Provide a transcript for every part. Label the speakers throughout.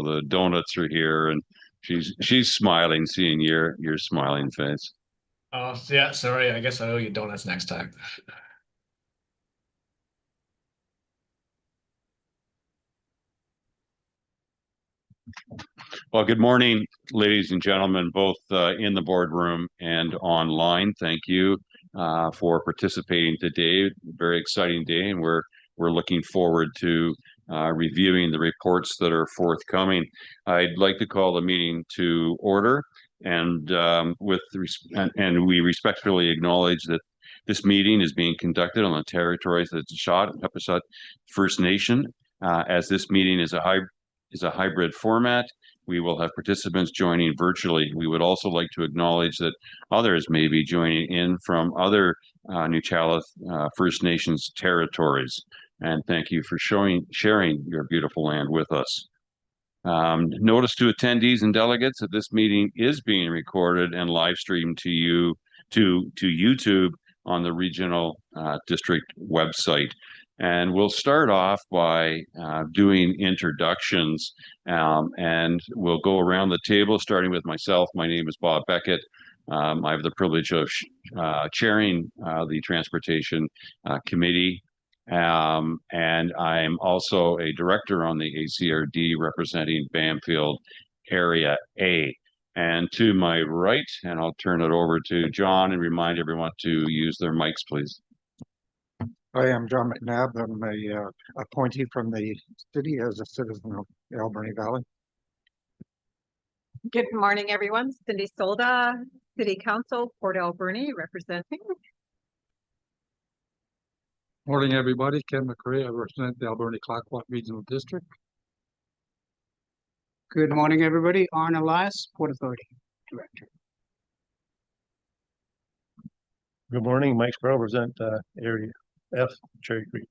Speaker 1: know, the donuts are here, and she's smiling, seeing your smiling face.
Speaker 2: Oh, yeah, sorry. I guess I owe you donuts next time.
Speaker 1: Well, good morning, ladies and gentlemen, both in the boardroom and online. Thank you for participating today. Very exciting day, and we're looking forward to reviewing the reports that are forthcoming. I'd like to call the meeting to order, and and we respectfully acknowledge that this meeting is being conducted on the territories of the Hepasut First Nation. As this meeting is a hybrid format, we will have participants joining virtually. We would also like to acknowledge that others may be joining in from other Nutchalla First Nations territories. And thank you for sharing your beautiful land with us. Notice to attendees and delegates that this meeting is being recorded and live streamed to you to YouTube on the regional district website. And we'll start off by doing introductions, and we'll go around the table, starting with myself. My name is Bob Beckett. I have the privilege of chairing the Transportation Committee, and I'm also a director on the ACRD representing Bamfield Area A. And to my right, and I'll turn it over to John and remind everyone to use their mics, please.
Speaker 3: Hi, I'm John McNabb. I'm a appointee from the city as a citizen of the Alberni Valley.
Speaker 4: Good morning, everyone. Cindy Solda, City Council, Port Alberni, representing.
Speaker 5: Morning, everybody. Ken McRae. I represent the Alberni Clayoquot Regional District.
Speaker 6: Good morning, everybody. Arne Elias, Port Authority Director.
Speaker 7: Good morning, Mike Sproul, represent Area F, Cherry Creek.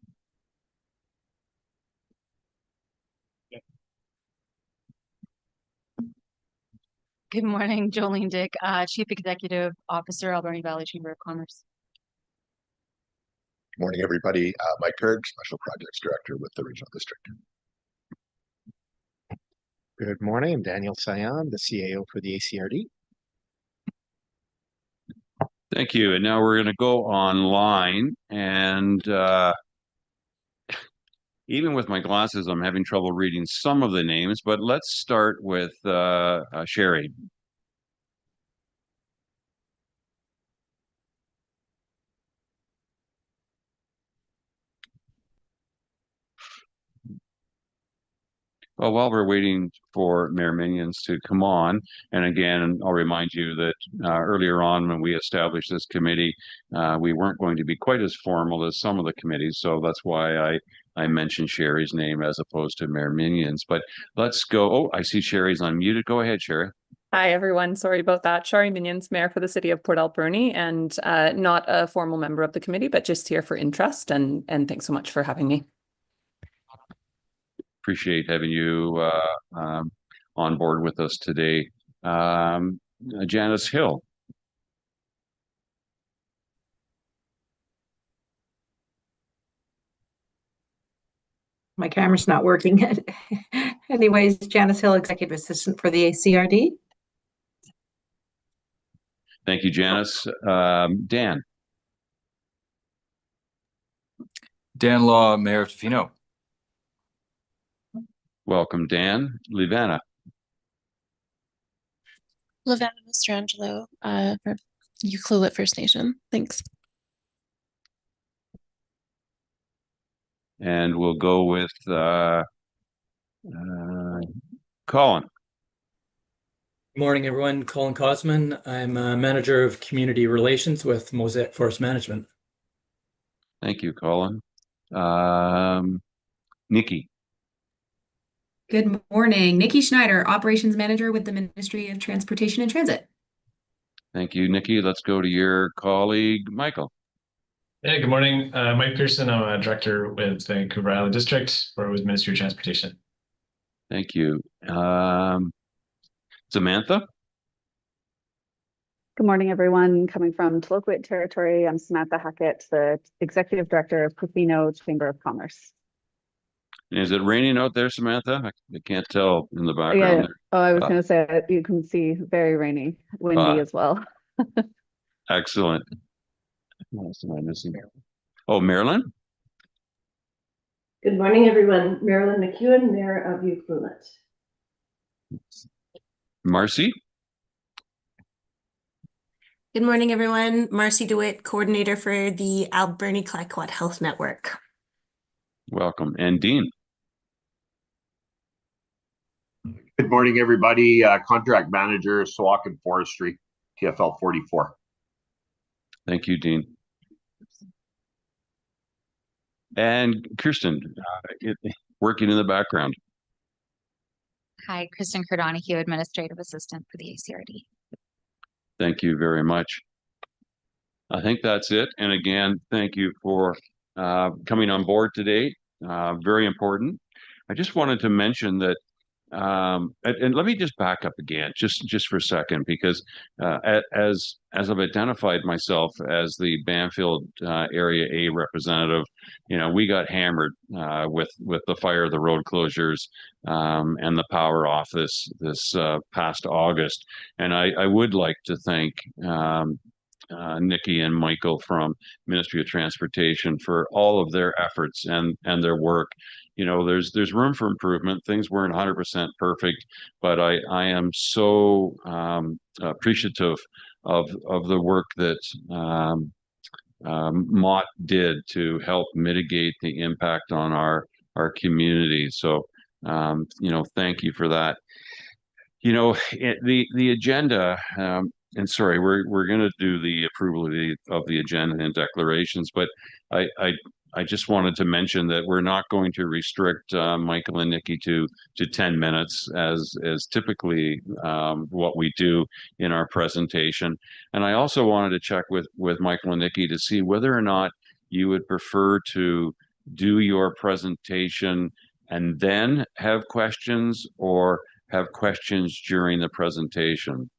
Speaker 8: Good morning, Jolene Dick, Chief Executive Officer, Alberni Valley Chamber of Commerce.
Speaker 9: Good morning, everybody. Mike Kirk, Special Projects Director with the Regional District.
Speaker 10: Good morning, I'm Daniel Sayan, the CAO for the ACRD.
Speaker 1: Thank you. And now we're going to go online, and even with my glasses, I'm having trouble reading some of the names, but let's start with Sherry. Well, while we're waiting for Mayor Minions to come on, and again, I'll remind you that earlier on when we established this committee, we weren't going to be quite as formal as some of the committees, so that's why I mentioned Sherry's name as opposed to Mayor Minions. But let's go. Oh, I see Sherry's unmuted. Go ahead, Sherry.
Speaker 11: Hi, everyone. Sorry about that. Sherry Minions, Mayor for the City of Port Alberni, and not a formal member of the committee, but just here for interest, and thanks so much for having me.
Speaker 1: Appreciate having you on board with us today. Janice Hill.
Speaker 12: My camera's not working. Anyways, Janice Hill, Executive Assistant for the ACRD.
Speaker 1: Thank you, Janice. Dan.
Speaker 13: Dan Law, Mayor of Tofino.
Speaker 1: Welcome, Dan. Livana.
Speaker 14: Livana Mastrangelo, for Ucluelet First Nation. Thanks.
Speaker 1: And we'll go with Colin.
Speaker 15: Good morning, everyone. Colin Cosman. I'm a Manager of Community Relations with Mosaic Forest Management.
Speaker 1: Thank you, Colin. Nikki.
Speaker 16: Good morning. Nikki Schneider, Operations Manager with the Ministry of Transportation and Transit.
Speaker 1: Thank you, Nikki. Let's go to your colleague, Michael.
Speaker 2: Hey, good morning. Mike Pearson. I'm a Director with Vancouver Island District for with Ministry of Transportation.
Speaker 1: Thank you. Samantha?
Speaker 17: Good morning, everyone. Coming from Tloquit Territory, I'm Samantha Hackett, the Executive Director of Tofino Chamber of Commerce.
Speaker 1: Is it raining out there, Samantha? I can't tell in the
Speaker 17: Yeah.
Speaker 1: background there.
Speaker 17: Oh, I was
Speaker 1: Uh,
Speaker 17: gonna say, you can see very rainy, windy as well.
Speaker 1: Excellent. What else am I missing? Oh, Marilyn?
Speaker 18: Good morning, everyone. Marilyn McEwen, Mayor of Ucluelet.
Speaker 1: Marcy?
Speaker 19: Good morning, everyone. Marcy DeWitt, coordinator for the Alberni Clayoquot Health Network.
Speaker 1: Welcome. And Dean?
Speaker 20: Good morning, everybody. Contract manager, Sawakin Forestry, TFL 44.
Speaker 1: Thank you, Dean. And Kirsten, working in the background.
Speaker 8: Hi, Kristen Cardonahue, Administrative Assistant for the ACRD.
Speaker 1: Thank you very much. I think that's it. And again, thank you for coming on board today. Very important. I just wanted to mention that, and let me just back up again, just for a second, because as I've identified myself as the Banfield Area A representative, we got hammered with the fire, the road closures, and the power off this past August. And I would like to thank Nikki and Michael from Ministry of Transportation for all of their efforts and their work. There's room for improvement. Things weren't 100% perfect, but I am so appreciative of the work that Mott did to help mitigate the impact on our community. So, thank you for that. The agenda. And sorry, we're going to do the approval of the agenda and declarations, but I just wanted to mention that we're not going to restrict Michael and Nikki to 10 minutes as typically what we do in our presentation. And I also wanted to check with Michael and Nikki to see whether or not you would prefer to do your presentation and then have questions, or have questions during the presentation.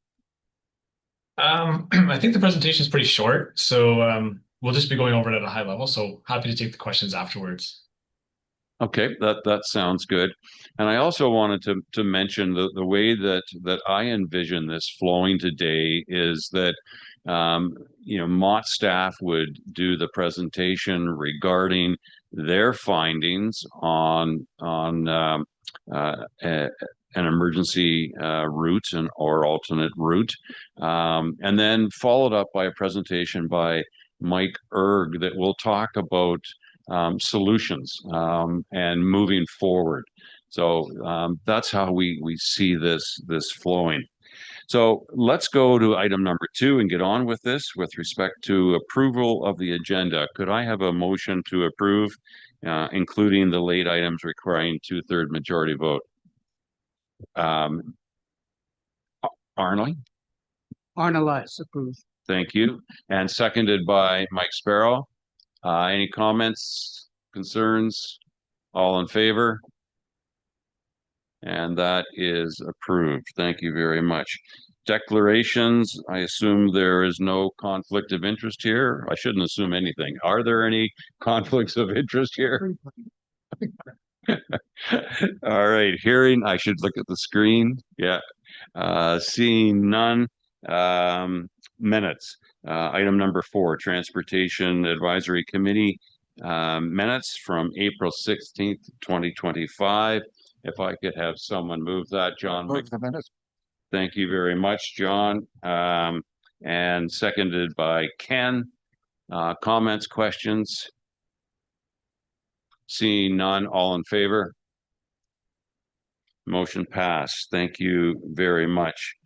Speaker 2: I think the presentation is pretty short, so we'll just be going over it at a high level. So happy to take the questions afterwards.
Speaker 1: Okay, that sounds good. And I also wanted to mention the way that I envision this flowing today is that Mott staff would do the presentation regarding their findings on an emergency route or alternate route, and then followed up by a presentation by Mike Erg that will talk about solutions and moving forward. So that's how we see this flowing. So let's go to item number 2 and get on with this with respect to approval of the agenda. Could I have a motion to approve, including the late items requiring 2/3 majority vote? Arnold?
Speaker 6: Arnold, approved.
Speaker 1: Thank you. And seconded by Mike Sparrow. Any comments, concerns? All in favor? And that is approved. Thank you very much. Declarations, I assume there is no conflict of interest here. I shouldn't assume anything. Are there any conflicts of interest here? All right, I should look at the screen. Yeah. Seeing none. Minutes. Item number 4, Transportation Advisory Committee minutes from April 16th, 2025. If I could have someone move that, John.
Speaker 3: Move the minutes.
Speaker 1: Thank you very much, John. And seconded by Ken. Comments, questions? Seeing none, all in favor? Motion passed. Thank you very much.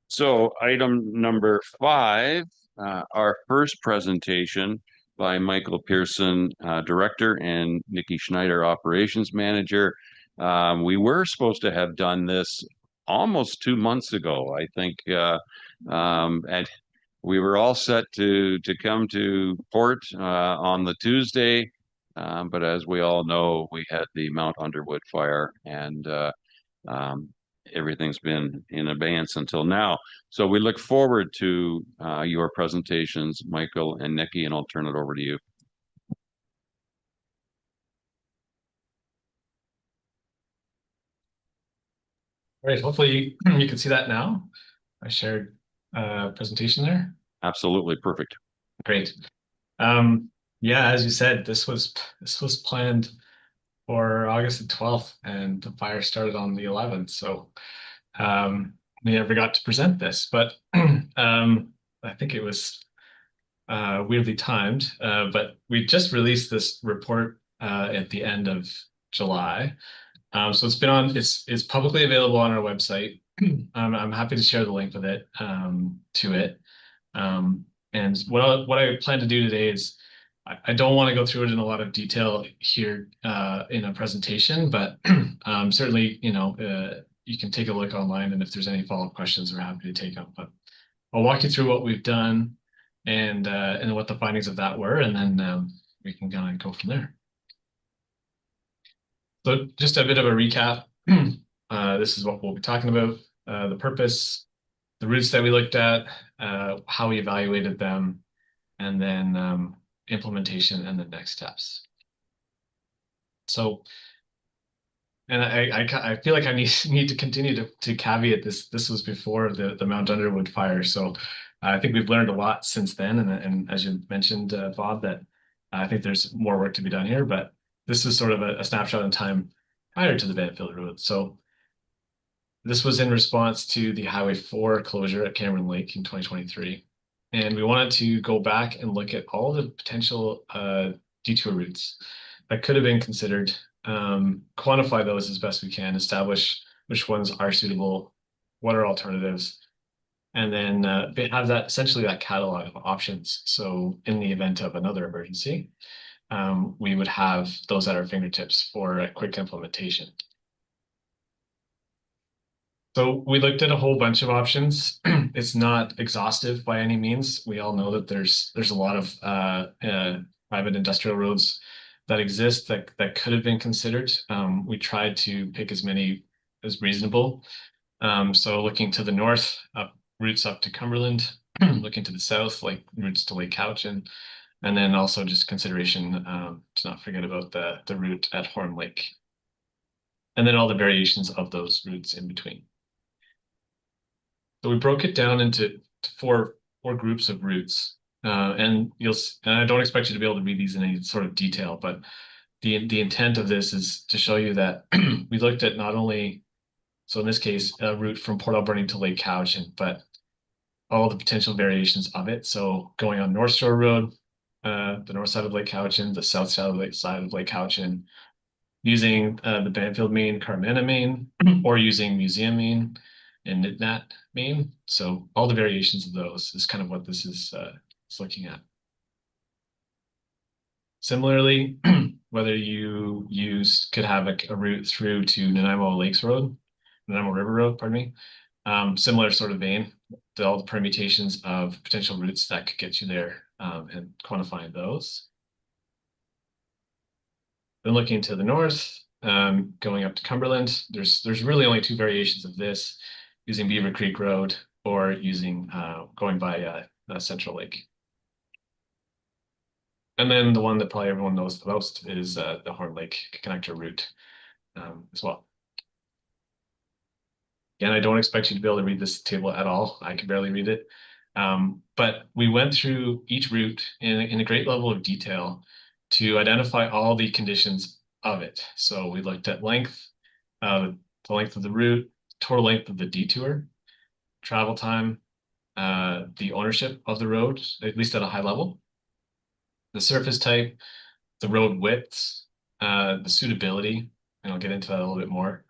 Speaker 1: So item number 5, our first presentation by Michael Pearson, Director, and Nikki Schneider, Operations Manager. We were supposed to have done this almost 2 months ago, I think, and we were all set to come to port on the Tuesday, but as we all know, we had the Mount Underwood fire, and everything's been in abeyance until now. So we look forward to your presentations, Michael and Nikki, and I'll turn it over to you.
Speaker 2: All right, hopefully you can see that now. I shared presentation there.
Speaker 1: Absolutely perfect.
Speaker 2: Great. Yeah, as you said, this was planned for August the 12th, and the fire started on the 11th. So we never got to present this, but I think it was weirdly timed. But we just released this report at the end of July. So it's publicly available on our website. I'm happy to share the link with it to it. And what I plan to do today is I don't want to go through it in a lot of detail here in a presentation, but certainly, you can take a look online, and if there's any follow-up questions, we're happy to take them. But I'll walk you through what we've done and what the findings of that were, and then we can kind of go from there. So just a bit of a recap. This is what we'll be talking about, the purpose, the routes that we looked at, how we evaluated them, and then implementation and the next steps. So, and I feel like I need to continue to caveat this. This was before the Mount Underwood fire. So I think we've learned a lot since then. And as you mentioned, Bob, that I think there's more work to be done here, but this is sort of a snapshot in time prior to the Banfield Road. So this was in response to the Highway 4 closure at Cameron Lake in 2023. And we wanted to go back and look at all the potential detour routes that could have been considered, quantify those as best we can, establish which ones are suitable, what are alternatives, and then have that essentially that catalog of options. So in the event of another emergency, we would have those at our fingertips for a quick implementation. So we looked at a whole bunch of options. It's not exhaustive by any means. We all know that there's a lot of private industrial roads that exist that could have been considered. We tried to pick as many as reasonable. So looking to the north, routes up to Cumberland, looking to the south, like routes to Lake Cowichan, and then also just consideration to not forget about the route at Horn Lake, and then all the variations of those routes in between. So we broke it down into four groups of routes, and I don't expect you to be able to read these in any sort of detail, but the intent of this is to show you that we looked at not only, so in this case, a route from Port Alberni to Lake Cowichan, but all the potential variations of it. So going on North Shore Road, the north side of Lake Cowichan, the south side of Lake Cowichan, using the Banfield Main, Carmana Main, or using Museum Main and Nitnat Main. So all the variations of those is kind of what this is looking at. Similarly, whether you could have a route through to Nanaimo River Road, pardon me. Similar sort of vein, all the permutations of potential routes that could get you there, and quantifying those. Then looking to the north, going up to Cumberland, there's really only two variations of this, using Beaver Creek Road or using going by Central Lake. And then the one that probably everyone knows the most is the Horn Lake connector route as well. Again, I don't expect you to be able to read this table at all. I can barely read it. But we went through each route in a great level of detail to identify all the conditions of it. So we looked at length, the length of the route, total length of the detour, travel time, the ownership of the road, at least at a high level, the surface type, the road widths, the suitability, and I'll get into that a little bit more.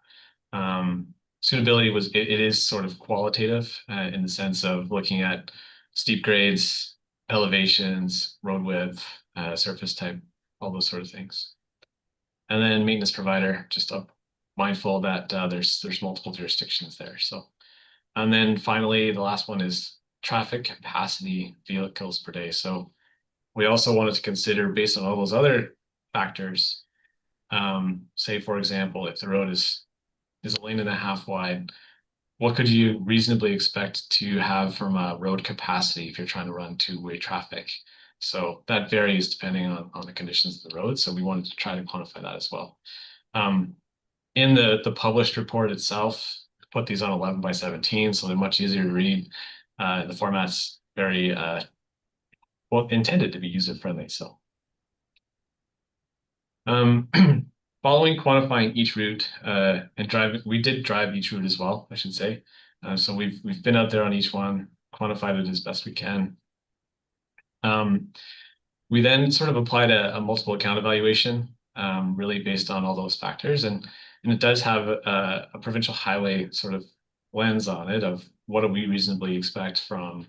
Speaker 2: Suitability it is sort of qualitative in the sense of looking at steep grades, elevations, road width, surface type, all those sort of things. And then maintenance provider, just mindful that there's multiple jurisdictions there. So, and then finally, the last one is traffic capacity vehicles per day. So we also wanted to consider, based on all those other factors, say, for example, if the road is a lane and a half wide, what could you reasonably expect to have from a road capacity if you're trying to run two-way traffic? So that varies depending on the conditions of the road. So we wanted to try to quantify that as well. In the published report itself, put these on 11 by 17, so they're much easier to read. The format's very well intended to be user friendly. So following quantifying each route and driving, we did drive each route as well, I should say. So we've been out there on each one, quantified it as best we can. We then sort of applied a multiple account evaluation, really based on all those factors, and it does have a provincial highway sort of lens on it of what do we reasonably expect from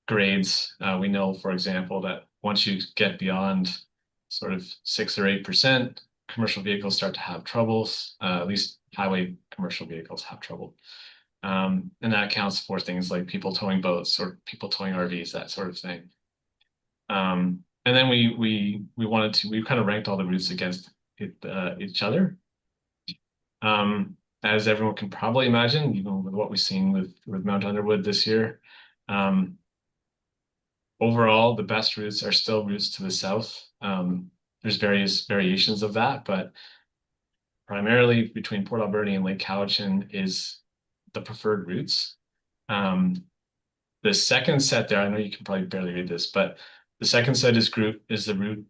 Speaker 2: grades. We know, for example, that once you get beyond sort of 6 or 8%, commercial vehicles start to have troubles. At least highway commercial vehicles have trouble. And that accounts for things like people towing boats or people towing RVs, that sort of thing. And then we kind of ranked all the routes against each other. As everyone can probably imagine, even with what we've seen with Mount Underwood this year, overall, the best routes are still routes to the south. There's various variations of that, but primarily between Port Alberni and Lake Cowichan is the preferred routes. The second set there, I know you can probably barely read this, but the second set is the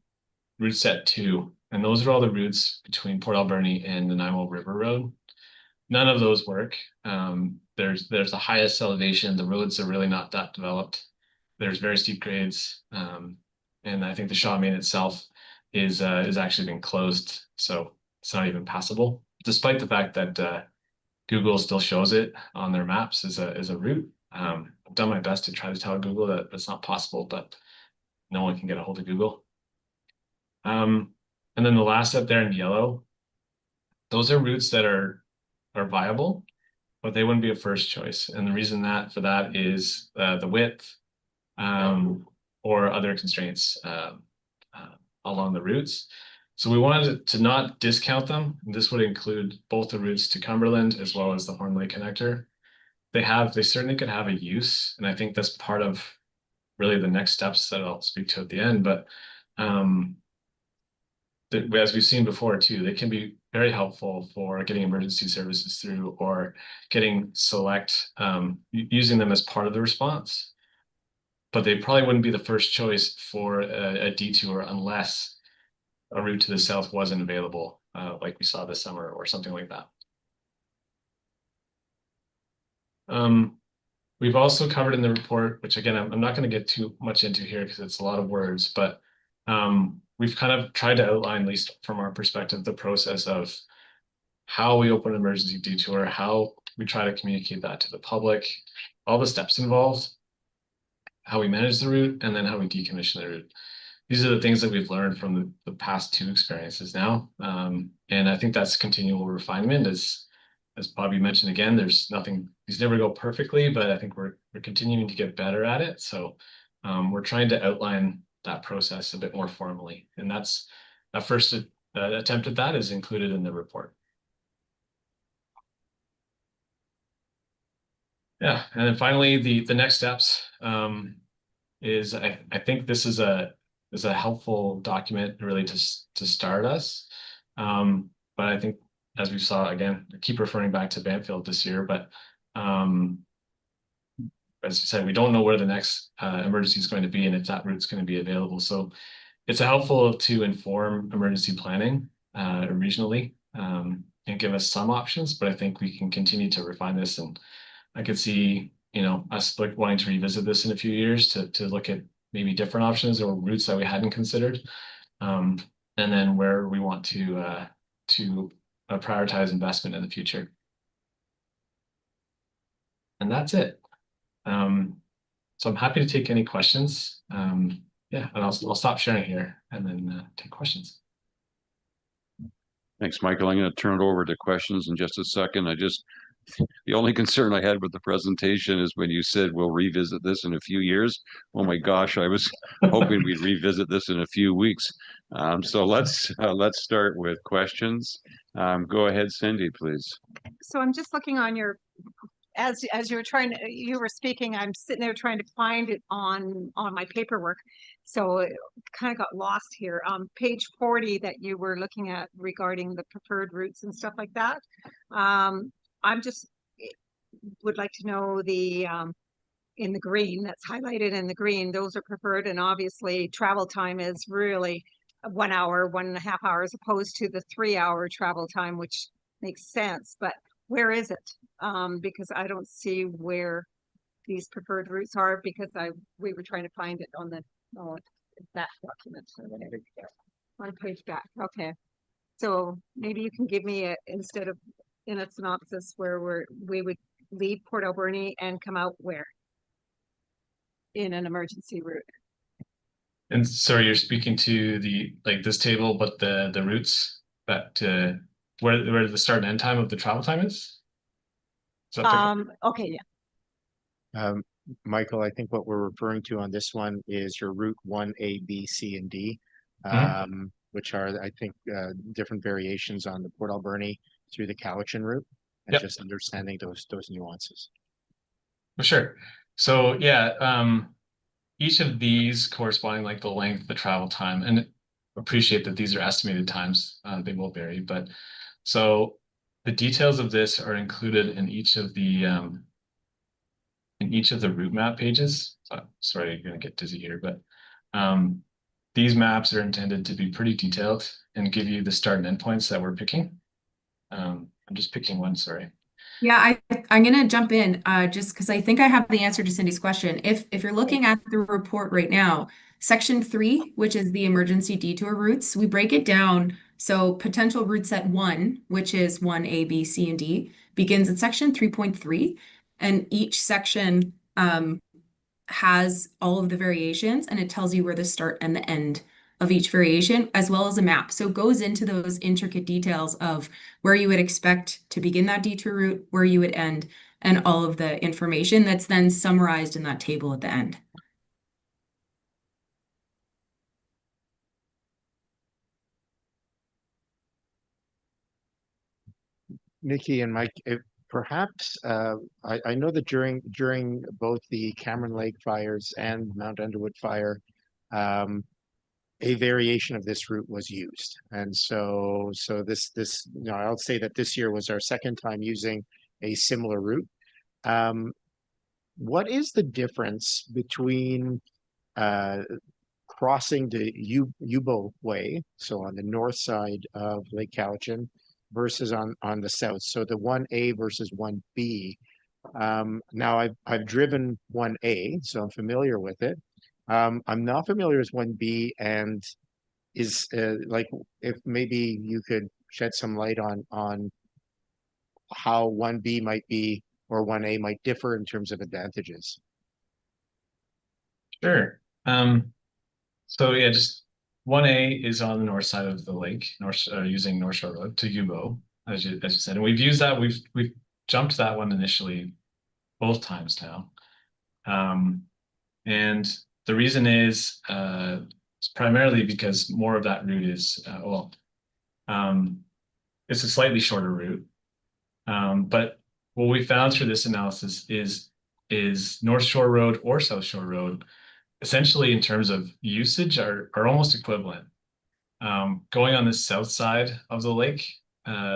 Speaker 2: route set 2, and those are all the routes between Port Alberni and the Nanaimo River Road. None of those work. There's the highest elevation. The roads are really not that developed. There's very steep grades, and I think the Shaw Main itself is actually been closed, so it's not even passable, despite the fact that Google still shows it on their maps as a route. I've done my best to try to tell Google that that's not possible, but no one can get a hold of Google. And then the last set there in yellow, those are routes that are viable, but they wouldn't be a first choice. And the reason for that is the width or other constraints along the routes. So we wanted to not discount them. This would include both the routes to Cumberland as well as the Horn Lake Connector. They certainly could have a use, and I think that's part of really the next steps that I'll speak to at the end. But as we've seen before too, they can be very helpful for getting emergency services through or getting using them as part of the response. But they probably wouldn't be the first choice for a detour unless a route to the south wasn't available, like we saw this summer or something like that. We've also covered in the report, which again, I'm not going to get too much into here because it's a lot of words, but we've kind of tried to outline, at least from our perspective, the process of how we open an emergency detour, how we try to communicate that to the public, all the steps involved, how we manage the route, and then how we decommission the route. These are the things that we've learned from the past 2 experiences now. And I think that's continual refinement. As Bobby mentioned again, these never go perfectly, but I think we're continuing to get better at it. So we're trying to outline that process a bit more formally. And that's that first attempt at that is included in the report. Yeah, and then finally, the next steps is I think this is a helpful document really to start us. But I think, as we saw, again, I keep referring back to Banfield this year, but as I said, we don't know where the next emergency is going to be and if that route's going to be available. So it's helpful to inform emergency planning regionally and give us some options, but I think we can continue to refine this. And I could see, us wanting to revisit this in a few years to look at maybe different options or routes that we hadn't considered. And then where we want to prioritize investment in the future. And that's it. So I'm happy to take any questions. Yeah, and I'll stop sharing here and then take questions.
Speaker 1: Thanks, Michael. I'm going to turn it over to questions in just a second. The only concern I had with the presentation is when you said we'll revisit this in a few years. Oh my gosh, I was hoping we'd revisit this in a few weeks. So let's start with questions. Go ahead, Cindy, please.
Speaker 4: So I'm just looking on your, as you were speaking, I'm sitting there trying to find it on my paperwork. So it kind of got lost here. Page 40 that you were looking at regarding the preferred routes and stuff like that. I'm just would like to know the in the green, that's highlighted in the green, those are preferred, and obviously travel time is really 1 hour, 1.5 hours, opposed to the 3-hour travel time, which makes sense. But where is it? Because I don't see where these preferred routes are, because we were trying to find it on the that document or whatever. One page back. Okay. So maybe you can give me instead of in a synopsis where we would leave Port Alberni and come out where? In an emergency route.
Speaker 2: And sorry, you're speaking to this table, but the routes that where the start and end time of the travel time is?
Speaker 4: Okay, yeah.
Speaker 10: Michael, I think what we're referring to on this one is your route 1A, B, C, and D, which are, I think, different variations on the Port Alberni through the Cowichan route, and just understanding those nuances.
Speaker 2: For sure. So yeah, each of these corresponding like the length, the travel time, and appreciate that these are estimated times. They will vary, but so the details of this are included in each of the route map pages. Sorry, you're gonna get dizzy here, but these maps are intended to be pretty detailed and give you the start and end points that we're picking. I'm just picking one, sorry.
Speaker 16: Yeah, I'm gonna jump in just because I think I have the answer to Cindy's question. If you're looking at the report right now, section 3, which is the emergency detour routes, we break it down. So potential route set 1, which is 1A, B, C, and D, begins at section 3.3, and each section has all of the variations, and it tells you where the start and the end of each variation, as well as a map. So it goes into those intricate details of where you would expect to begin that detour route, where you would end, and all of the information that's then summarized in that table at the end.
Speaker 10: Nikki and Mike, perhaps I know that during both the Cameron Lake fires and Mount Underwood fire, a variation of this route was used, and so this I'll say that this year was our second time using a similar route. What is the difference between crossing the Yubo Way, so on the north side of Lake Cowichan, versus on the south? So the 1A versus 1B. Now I've driven 1A, so I'm familiar with it. I'm not familiar with 1B, and is like, if maybe you could shed some light on how 1B might be or 1A might differ in terms of advantages.
Speaker 2: Sure. So yeah, just 1A is on the north side of the lake, using North Shore Road to Yubo, as you said, and we've used that. We've jumped that one initially both times now, and the reason is it's primarily because more of that route is it's a slightly shorter route, but what we found through this analysis is North Shore Road or South Shore Road, essentially in terms of usage, are almost equivalent. Going on the south side of the lake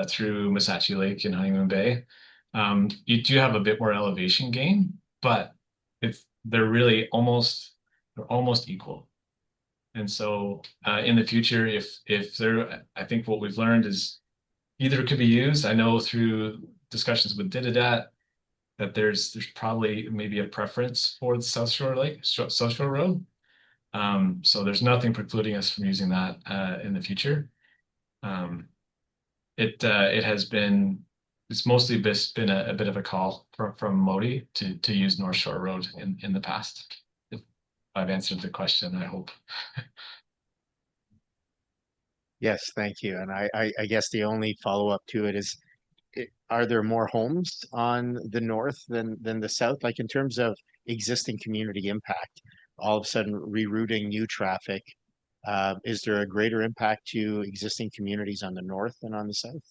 Speaker 2: through Missachi Lake and Honeymoon Bay, you do have a bit more elevation gain, but they're really almost equal. And so in the future, I think what we've learned is either it could be used. I know through discussions with Didadat that there's probably maybe a preference for the South Shore Road. So there's nothing precluding us from using that in the future. It's mostly been a bit of a call from Modi to use North Shore Road in the past. If I've answered the question, I hope.
Speaker 10: Yes, thank you. And I guess the only follow-up to it is, are there more homes on the north than the south? Like, in terms of existing community impact, all of a sudden rerouting new traffic, is there a greater impact to existing communities on the north than on the south?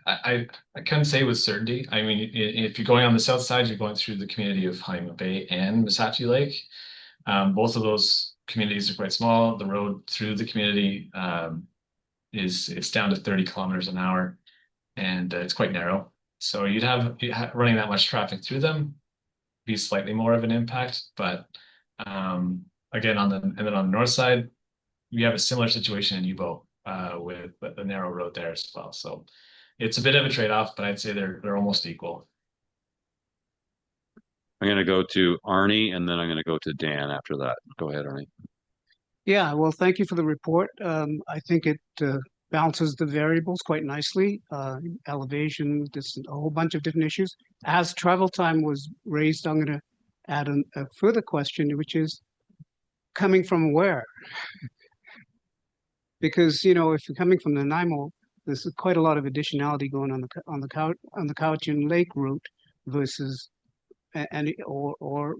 Speaker 2: I can't say with certainty. I mean, if you're going on the south side, you're going through the community of Honeymoon Bay and Missachi Lake. Both of those communities are quite small. The road through the community it's down to 30 kilometers an hour, and it's quite narrow. So you'd have running that much traffic through them be slightly more of an impact, but again, on the north side, we have a similar situation in Yubo with the narrow road there as well. So it's a bit of a trade-off, but I'd say they're almost equal.
Speaker 1: I'm going to go to Arnie, and then I'm going to go to Dan after that. Go ahead, Arnie.
Speaker 6: Yeah, well, thank you for the report. I think it balances the variables quite nicely. Elevation, just a whole bunch of different issues. As travel time was raised, I'm going to add a further question, which is coming from where? Because, you know, if you're coming from Nanaimo, there's quite a lot of additionality going on the Cowichan Lake route versus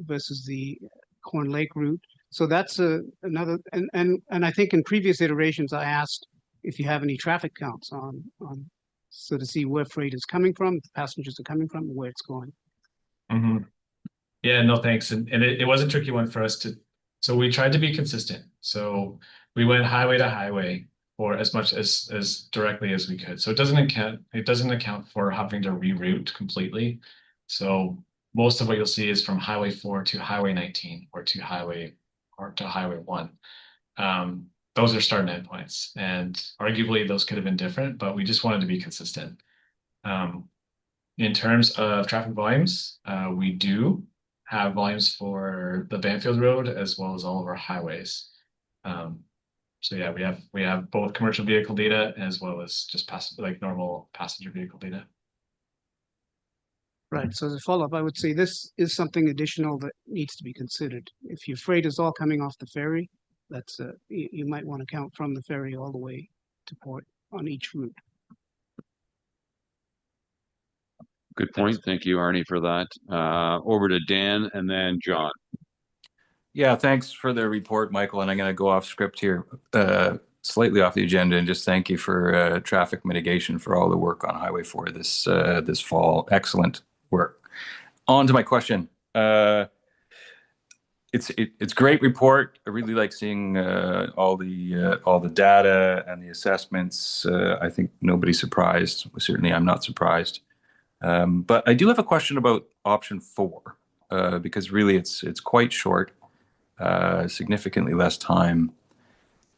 Speaker 6: versus the Horn Lake route. So that's another, and I think in previous iterations I asked if you have any traffic counts on so to see where freight is coming from, the passengers are coming from, where it's going.
Speaker 2: Mm-hmm. Yeah, no, thanks. And it was a tricky one for us so we tried to be consistent. So we went highway to highway for as much as directly as we could. So it doesn't account for having to reroute completely. So most of what you'll see is from Highway 4 to Highway 19 or to Highway 1. Those are start and end points, and arguably those could have been different, but we just wanted to be consistent. In terms of traffic volumes, we do have volumes for the Banfield Road as well as all of our highways. So yeah, we have both commercial vehicle data as well as just normal passenger vehicle data.
Speaker 6: Right. So as a follow-up, I would say this is something additional that needs to be considered. If your freight is all coming off the ferry, that's you might want to count from the ferry all the way to port on each route.
Speaker 1: Good point. Thank you, Arnie, for that. Over to Dan and then John.
Speaker 13: Yeah, thanks for the report, Michael. And I'm going to go off script here, slightly off the agenda, and just thank you for traffic mitigation for all the work on Highway 4 this fall. Excellent work. On to my question. It's great report. I really like seeing all the data and the assessments. I think nobody's surprised. Certainly, I'm not surprised. But I do have a question about option 4 because really it's quite short, significantly less time,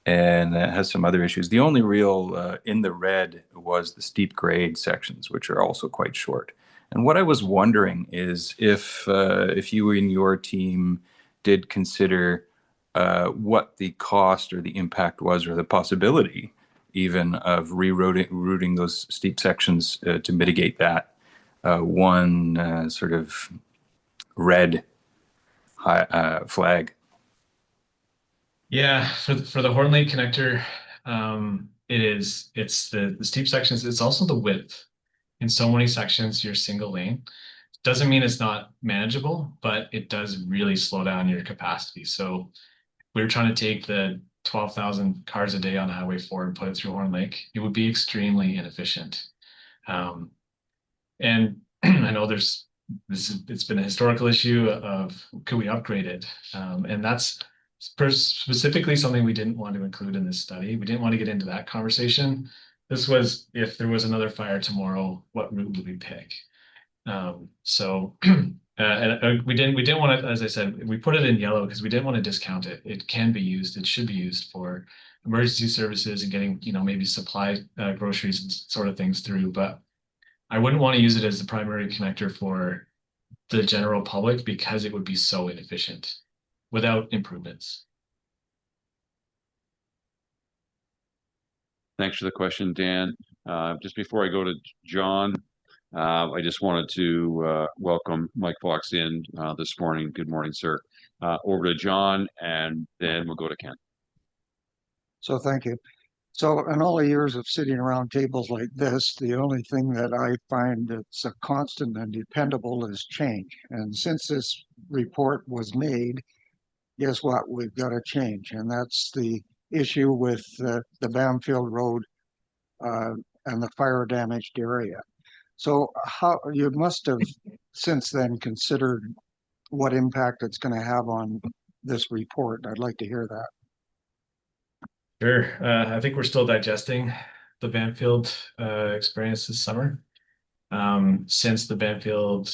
Speaker 13: and it has some other issues. The only real in the red was the steep grade sections, which are also quite short. And what I was wondering is if you and your team did consider what the cost or the impact was, or the possibility even of rerouting those steep sections to mitigate that. One sort of red flag.
Speaker 2: Yeah, for the Horn Lake connector, it's the steep sections. It's also the width. In so many sections, you're single lane. Doesn't mean it's not manageable, but it does really slow down your capacity. So we're trying to take the 12,000 cars a day on Highway 4 and put it through Horn Lake. It would be extremely inefficient. And I know it's been a historical issue of could we upgrade it? And that's specifically something we didn't want to include in this study. We didn't want to get into that conversation. This was if there was another fire tomorrow, what route would we pick? And we didn't want to, as I said, we put it in yellow because we didn't want to discount it. It can be used. It should be used for emergency services and getting, maybe supply groceries and sort of things through. But I wouldn't want to use it as the primary connector for the general public because it would be so inefficient without improvements.
Speaker 1: Thanks for the question, Dan. Just before I go to John, I just wanted to welcome Mike Fox in this morning. Good morning, sir. Over to John, and then we'll go to Ken.
Speaker 3: So thank you. So in all the years of sitting around tables like this, the only thing that I find that's a constant and dependable is change. And since this report was made, guess what? We've got to change. And that's the issue with the Banfield Road and the fire damaged area. So how you must have since then considered what impact it's going to have on this report. I'd like to hear that.
Speaker 2: Sure. I think we're still digesting the Banfield experience this summer. Since the Banfield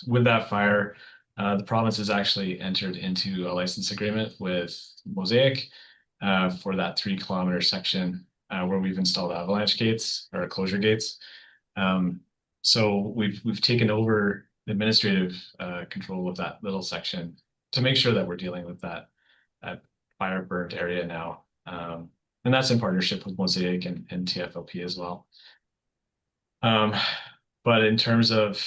Speaker 2: with that fire, the province has actually entered into a license agreement with Mosaic for that 3 kilometer section where we've installed avalanche gates or closure gates. So we've taken over administrative control of that little section to make sure that we're dealing with that fire burnt area now. And that's in partnership with Mosaic and TFLP as well. But in terms of,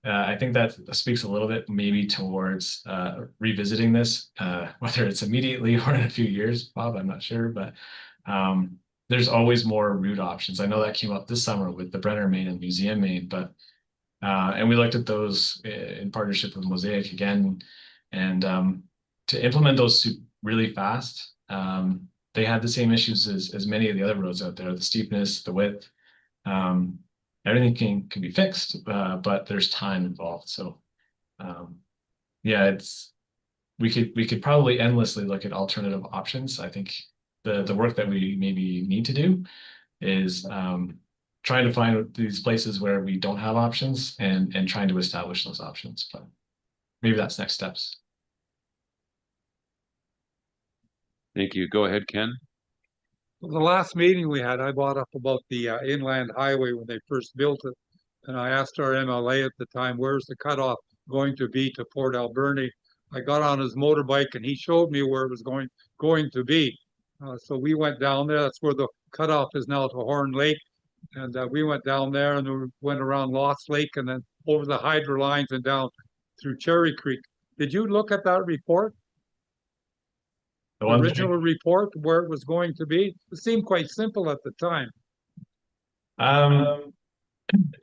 Speaker 2: I think that speaks a little bit maybe towards revisiting this, whether it's immediately or in a few years, Bob, I'm not sure, but there's always more route options. I know that came up this summer with the Brenner Main and Museum Main, but and we looked at those in partnership with Mosaic again, and to implement those really fast, they had the same issues as many of the other roads out there, the steepness, the width. Everything can be fixed, but there's time involved. So we could probably endlessly look at alternative options. I think the work that we maybe need to do is trying to find these places where we don't have options and trying to establish those options. But maybe that's next steps.
Speaker 1: Thank you. Go ahead, Ken.
Speaker 5: The last meeting we had, I brought up about the inland highway when they first built it. And I asked our MLA at the time, where's the cutoff going to be to Port Alberni? I got on his motorbike and he showed me where it was going to be. So we went down there. That's where the cutoff is now to Horn Lake. And we went down there and we went around Lost Lake and then over the hydro lines and down through Cherry Creek. Did you look at that report? The original report where it was going to be? It seemed quite simple at the time.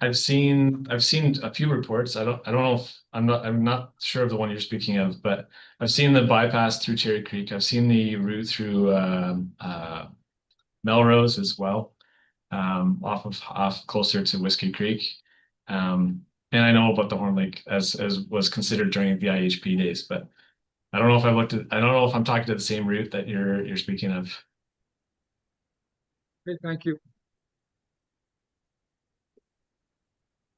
Speaker 2: I've seen a few reports. I don't know if I'm not sure of the one you're speaking of, but I've seen the bypass through Cherry Creek. I've seen the route through Melrose as well, off closer to Whiskey Creek. And I know about the Horn Lake as was considered during the IHP days, but I don't know if I don't know if I'm talking to the same route that you're speaking of.
Speaker 5: Okay, thank you.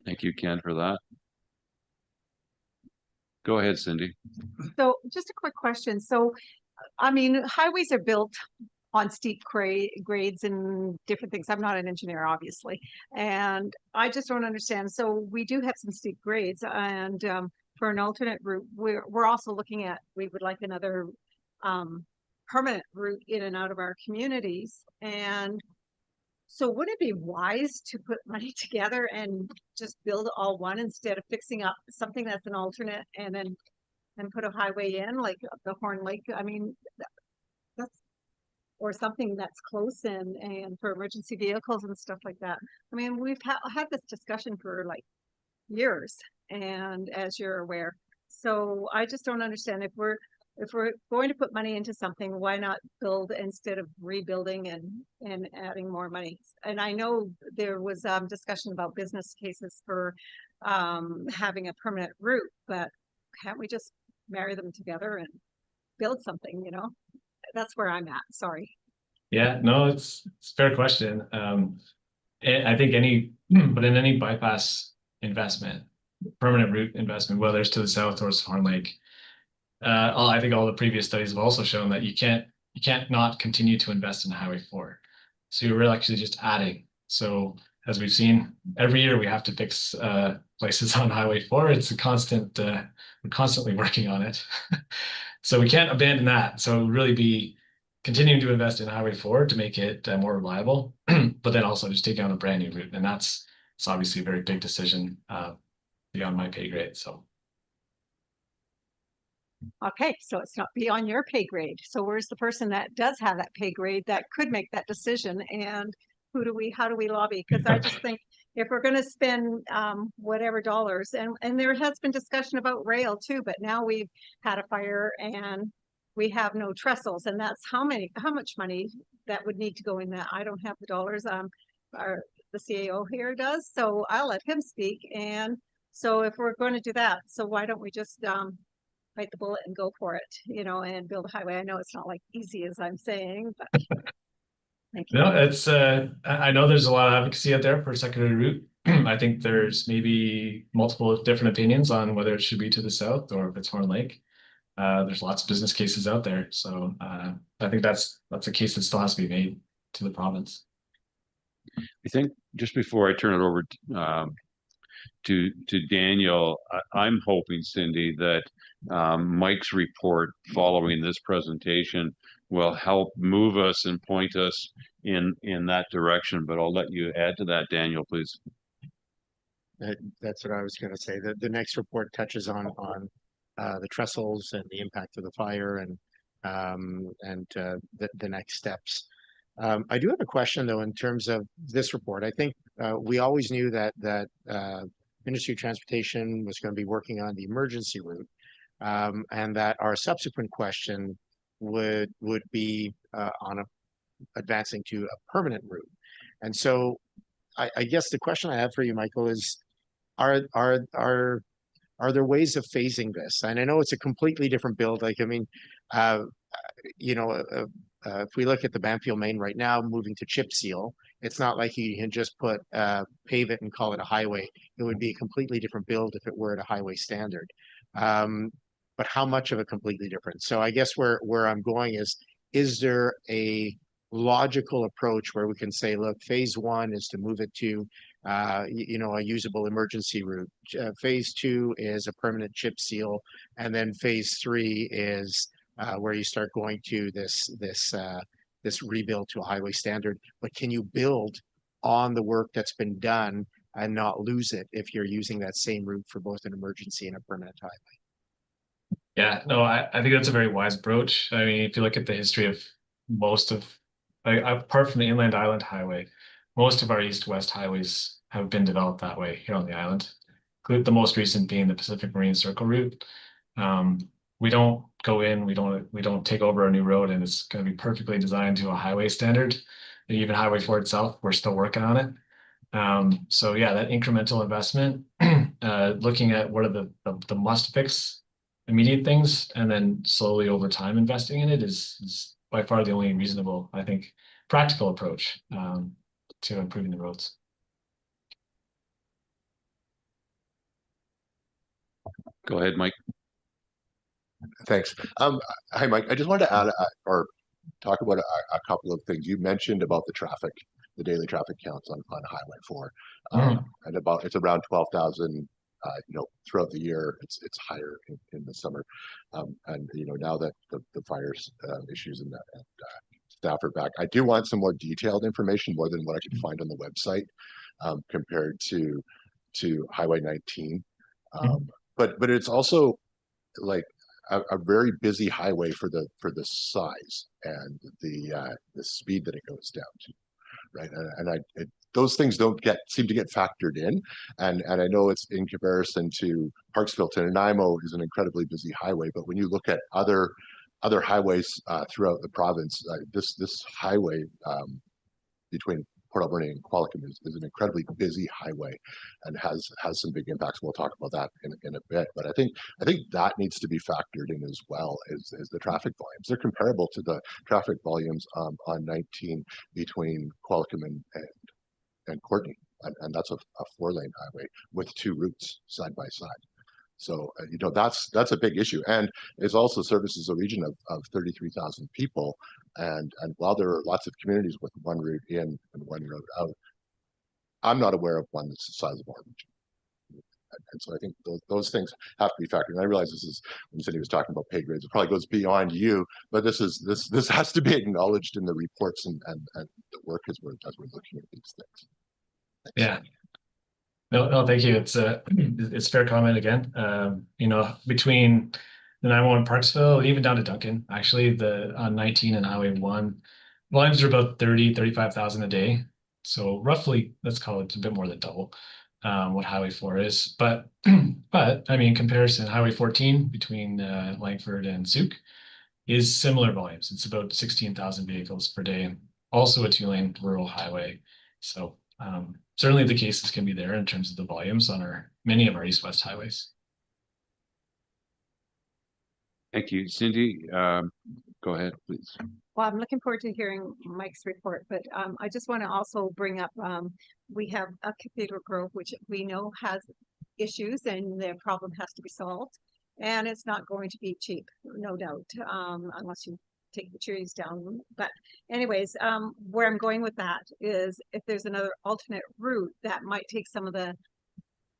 Speaker 1: Thank you, Ken, for that. Go ahead, Cindy.
Speaker 4: So just a quick question. So, I mean, highways are built on steep grades and different things. I'm not an engineer, obviously, and I just don't understand. So we do have some steep grades, and for an alternate route, we're also looking at, we would like another permanent route in and out of our communities. And so would it be wise to put money together and just build all one instead of fixing up something that's an alternate and then put a highway in, like the Horn Lake? I mean, that's, or something that's close and for emergency vehicles and stuff like that. I mean, we've had this discussion for like years, and as you're aware, so I just don't understand, if we're going to put money into something, why not build instead of rebuilding and adding more money? And I know there was discussion about business cases for having a permanent route, but can't we just marry them together and build something, you know? That's where I'm at. Sorry.
Speaker 2: Yeah, no, it's a fair question. I think in any bypass investment, permanent route investment, whether it's to the south or Horn Lake, I think all the previous studies have also shown that you can't not continue to invest in Highway 4. So you're really actually just adding. So as we've seen, every year we have to fix places on Highway 4. It's a constant, we're constantly working on it. So we can't abandon that. So really be continuing to invest in Highway 4 to make it more reliable, but then also just take on a brand new route. And it's obviously a very big decision beyond my pay grade. So.
Speaker 4: Okay, so it's not beyond your pay grade. So where's the person that does have that pay grade that could make that decision, and how do we lobby? Because I just think if we're going to spend whatever dollars, and there has been discussion about rail too, but now we've had a fire and we have no trestles, and that's how much money that would need to go in that. I don't have the dollars. The CAO here does, so I'll let him speak. And so if we're going to do that, so why don't we just bite the bullet and go for it, you know, and build a highway. I know it's not like easy as I'm saying, but thank you.
Speaker 2: No, it's I know there's a lot of advocacy out there for a secondary route. I think there's maybe multiple different opinions on whether it should be to the south or if it's Horn Lake. There's lots of business cases out there, so I think that's a case that still has to be made to the province.
Speaker 1: I think just before I turn it over to Daniel, I'm hoping, Cindy, that Mike's report following this presentation will help move us and point us in that direction. But I'll let you add to that, Daniel, please.
Speaker 10: That's what I was going to say. The next report touches on the trestles and the impact of the fire and the next steps. I do have a question though in terms of this report. I think we always knew that Ministry of Transportation was going to be working on the emergency route, and that our subsequent question would be on advancing to a permanent route. And so I guess the question I have for you, Michael, is are there ways of phasing this? And I know it's a completely different build. Like, I mean, if we look at the Banfield Main right now, moving to chip seal, it's not like you can just pave it and call it a highway. It would be a completely different build if it were at a highway standard. But how much of a completely different? So I guess where I'm going is there a logical approach where we can say, look, phase one is to move it to a usable emergency route. Phase two is a permanent chip seal, and then phase three is where you start going to this rebuild to a highway standard. But can you build on the work that's been done and not lose it if you're using that same route for both an emergency and a permanent highway?
Speaker 2: Yeah, no, I think that's a very wise approach. I mean, if you look at the history of most of, apart from the Inland Island Highway, most of our east-west highways have been developed that way here on the island. The most recent being the Pacific Marine Circle route. We don't go in, we don't take over a new road, and it's going to be perfectly designed to a highway standard. Even Highway 4 itself, we're still working on it. So yeah, that incremental investment, looking at what are the must-fix immediate things, and then slowly over time investing in it is by far the only reasonable, I think, practical approach to improving the roads.
Speaker 1: Go ahead, Mike.
Speaker 9: Thanks. Hi, Mike. I just wanted to add or talk about a couple of things. You mentioned about the traffic, the daily traffic counts on Highway 4, and it's around 12,000. Throughout the year, it's higher in the summer, and now that the fires issues and staff are back, I do want some more detailed information, more than what I could find on the website, compared to Highway 19. But it's also like a very busy highway for the size and the speed that it goes down to, right? And those things don't seem to get factored in, and I know it's in comparison to Parksville to Nanaimo is an incredibly busy highway, but when you look at other highways throughout the province, this highway between Port Alberni and Qualicum is an incredibly busy highway and has some big impacts. We'll talk about that in a bit, but I think that needs to be factored in as well as the traffic volumes. They're comparable to the traffic volumes on 19 between Qualicum and Courtenay, and that's a 4-lane highway with 2 routes side by side. So that's a big issue, and it also services a region of 33,000 people. And while there are lots of communities with one route in and one route out, I'm not aware of one that's the size of our region. And so I think those things have to be factored. And I realize this is, when Cindy was talking about pay grades, it probably goes beyond you, but this has to be acknowledged in the reports and the work as we're looking at these things. Thanks.
Speaker 2: Yeah. No, thank you. It's fair comment again. Between the 911 Parksville, even down to Duncan, actually, on 19 and Highway 1, volumes are about 35,000 a day. So roughly, let's call it a bit more than double what Highway 4 is. But I mean, in comparison, Highway 14 between Langford and Souk is similar volumes. It's about 16,000 vehicles per day, also a 2-lane rural highway. So certainly the cases can be there in terms of the volumes on many of our east-west highways.
Speaker 1: Thank you, Cindy. Go ahead, please.
Speaker 4: Well, I'm looking forward to hearing Mike's report, but I just want to also bring up, we have a Cathedral Grove, which we know has issues and the problem has to be solved. And it's not going to be cheap, no doubt, unless you take the trees down. But anyways, where I'm going with that is if there's another alternate route that might take some of the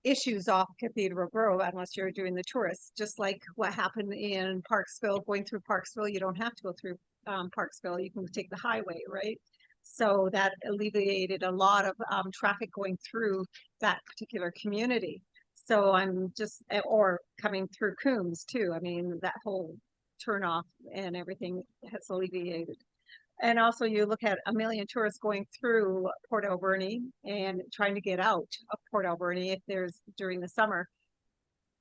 Speaker 4: issues off Cathedral Grove, unless you're doing the tourists, just like what happened in Parksville. Going through Parksville, you don't have to go through Parksville, you can take the highway, right? So that alleviated a lot of traffic going through that particular community. So I'm just, or coming through Coombs too. I mean, that whole turnoff and everything has alleviated. And also you look at 1 million tourists going through Port Alberni and trying to get out of Port Alberni if there's during the summer,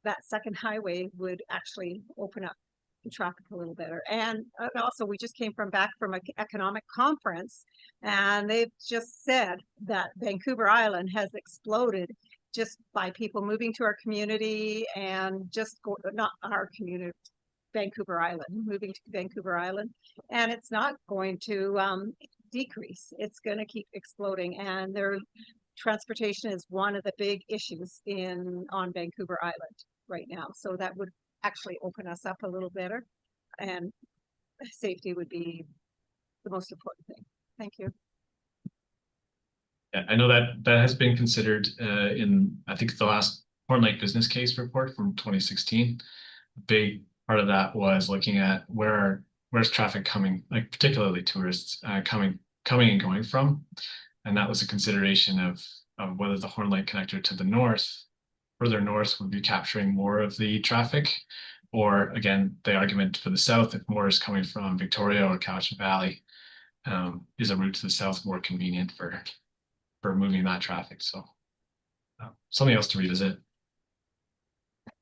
Speaker 4: that second highway would actually open up the traffic a little better. And also we just came back from an economic conference and they've just said that Vancouver Island has exploded just by people moving to our community and just not our community, Vancouver Island, moving to Vancouver Island, and it's not going to decrease. It's going to keep exploding, and their transportation is one of the big issues on Vancouver Island right now. So that would actually open us up a little better, and safety would be the most important thing. Thank you.
Speaker 2: Yeah, I know that has been considered in, I think, the last Horn Lake business case report from 2016. A big part of that was looking at where's traffic coming, like particularly tourists coming and going from, and that was a consideration of whether the Horn Lake connector to the north, further north, would be capturing more of the traffic, or again, the argument for the south, if more is coming from Victoria or Cowichan Valley, is a route to the south more convenient for moving that traffic. So something else to revisit.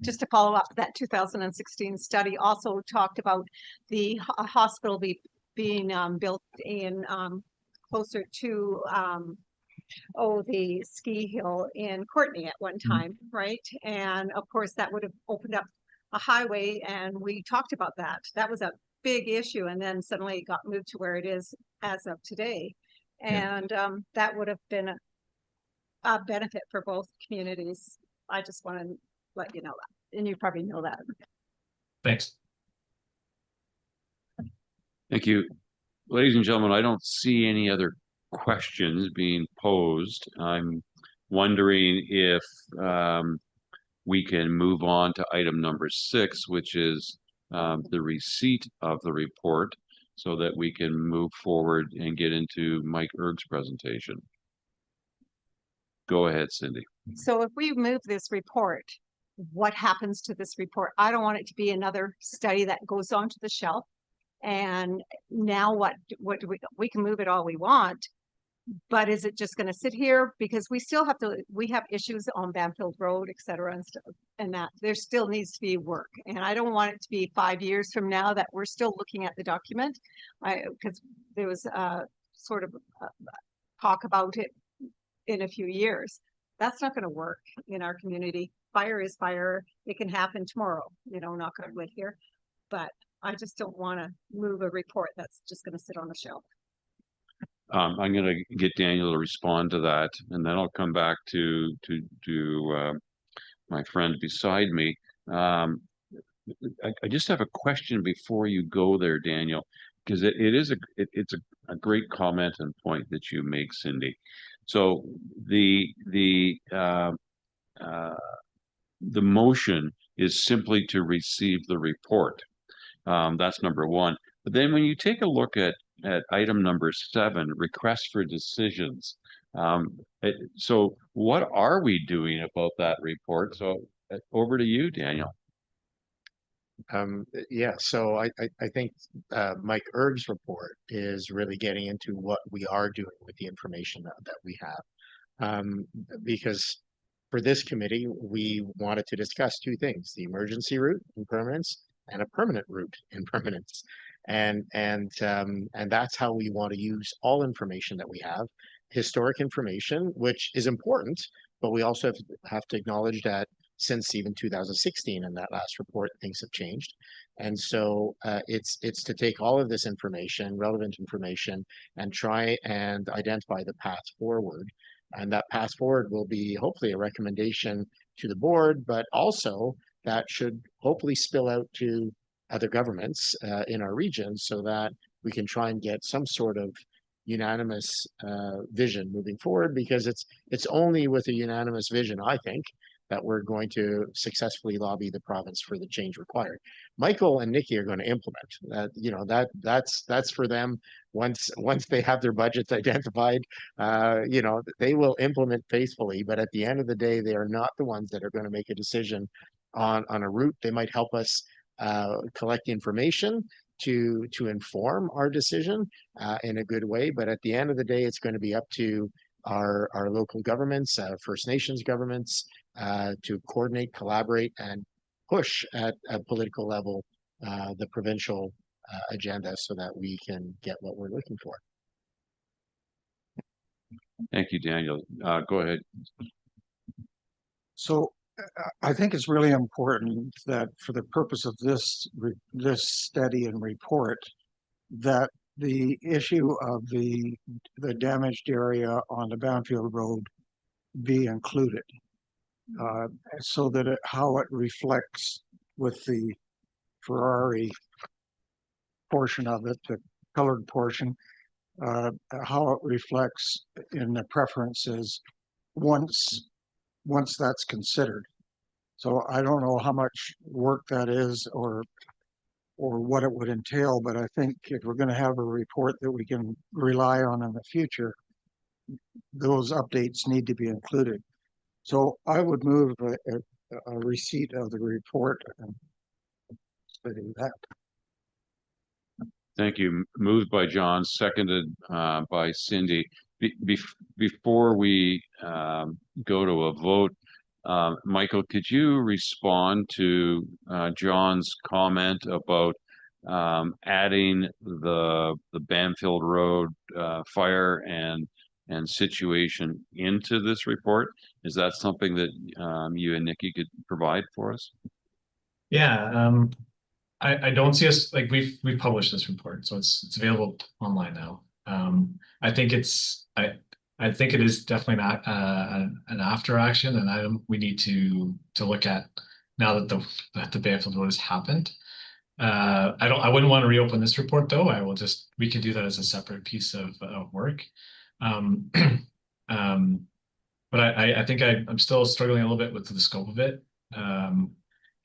Speaker 4: Just to follow up, that 2016 study also talked about the hospital being built in closer to the ski hill in Courtenay at one time, right? And of course that would have opened up a highway, and we talked about that. That was a big issue, and then suddenly it got moved to where it is as of today. And that would have been a benefit for both communities. I just want to let you know that, and you probably know that.
Speaker 2: Thanks.
Speaker 1: Thank you. Ladies and gentlemen, I don't see any other questions being posed. I'm wondering if we can move on to item number 6, which is the receipt of the report, so that we can move forward and get into Mike Erg's presentation. Go ahead, Cindy.
Speaker 4: So if we move this report, what happens to this report? I don't want it to be another study that goes onto the shelf. And now what do we can move it all we want, but is it just going to sit here? Because we still have we have issues on Banfield Road, et cetera, and stuff, and that there still needs to be work. And I don't want it to be 5 years from now that we're still looking at the document, because there was sort of talk about it in a few years. That's not going to work in our community. Fire is fire. It can happen tomorrow, knock on wood here. But I just don't want to move a report that's just going to sit on the shelf.
Speaker 1: I'm going to get Daniel to respond to that, and then I'll come back to my friend beside me. I just have a question before you go there, Daniel, because it's a great comment and point that you make, Cindy. So the motion is simply to receive the report. That's number 1. But then when you take a look at item number 7, request for decisions. So what are we doing about that report? So over to you, Daniel.
Speaker 10: Yeah, so I think Mike Erg's report is really getting into what we are doing with the information that we have. Because for this committee, we wanted to discuss 2 things: the emergency route in permanence and a permanent route in permanence. And that's how we want to use all information that we have, historic information, which is important, but we also have to acknowledge that since even 2016 in that last report, things have changed. And so it's to take all of this information, relevant information, and try and identify the path forward. And that path forward will be hopefully a recommendation to the board, but also that should hopefully spill out to other governments in our region so that we can try and get some sort of unanimous vision moving forward, because it's only with a unanimous vision, I think, that we're going to successfully lobby the province for the change required. Michael and Nikki are going to implement that. You know, that's for them. Once they have their budgets identified, you know, they will implement faithfully. But at the end of the day, they are not the ones that are going to make a decision on a route. They might help us collect information to inform our decision in a good way. But at the end of the day, it's going to be up to our local governments, First Nations governments, to coordinate, collaborate, and push at a political level the provincial agenda so that we can get what we're looking for.
Speaker 1: Thank you, Daniel. Go ahead.
Speaker 3: So I think it's really important that for the purpose of this study and report, that the issue of the damaged area on the Banfield Road be included, so that how it reflects with the Ferrari portion of it, the colored portion, how it reflects in the preferences once that's considered. So I don't know how much work that is or what it would entail, but I think if we're going to have a report that we can rely on in the future, those updates need to be included. So I would move a receipt of the report and study that.
Speaker 1: Thank you. Moved by John, seconded by Cindy. Before we go to a vote, Michael, could you respond to John's comment about adding the Banfield Road fire and situation into this report? Is that something that you and Nikki could provide for us?
Speaker 2: Yeah, I don't see us, like, we've published this report, so it's available online now. I think I think it is definitely not an after action, an item we need to look at now that the Banfield Road has happened. I wouldn't want to reopen this report though. We can do that as a separate piece of work. But I think I'm still struggling a little bit with the scope of it.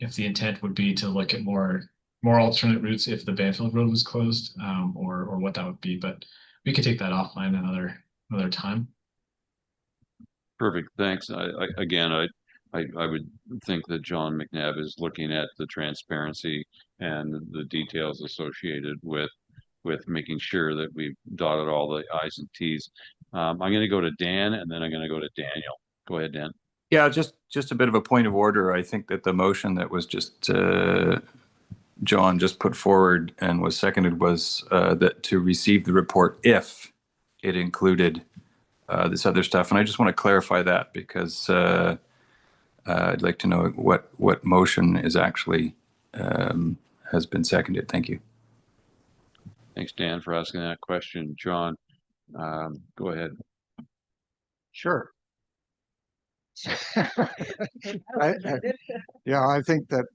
Speaker 2: If the intent would be to look at more alternate routes if the Banfield Road was closed, or what that would be, but we could take that offline another time.
Speaker 1: Perfect, thanks. I would think that John McNabb is looking at the transparency and the details associated with making sure that we've dotted all the I's and T's. I'm going to go to Dan, and then I'm going to go to Daniel. Go ahead, Dan.
Speaker 13: Yeah, just a bit of a point of order. I think that the motion that was just John just put forward and was seconded was that to receive the report if it included this other stuff. And I just want to clarify that because I'd like to know what motion is actually has been seconded. Thank you.
Speaker 1: Thanks, Dan, for asking that question. John, go ahead.
Speaker 3: Sure. I think that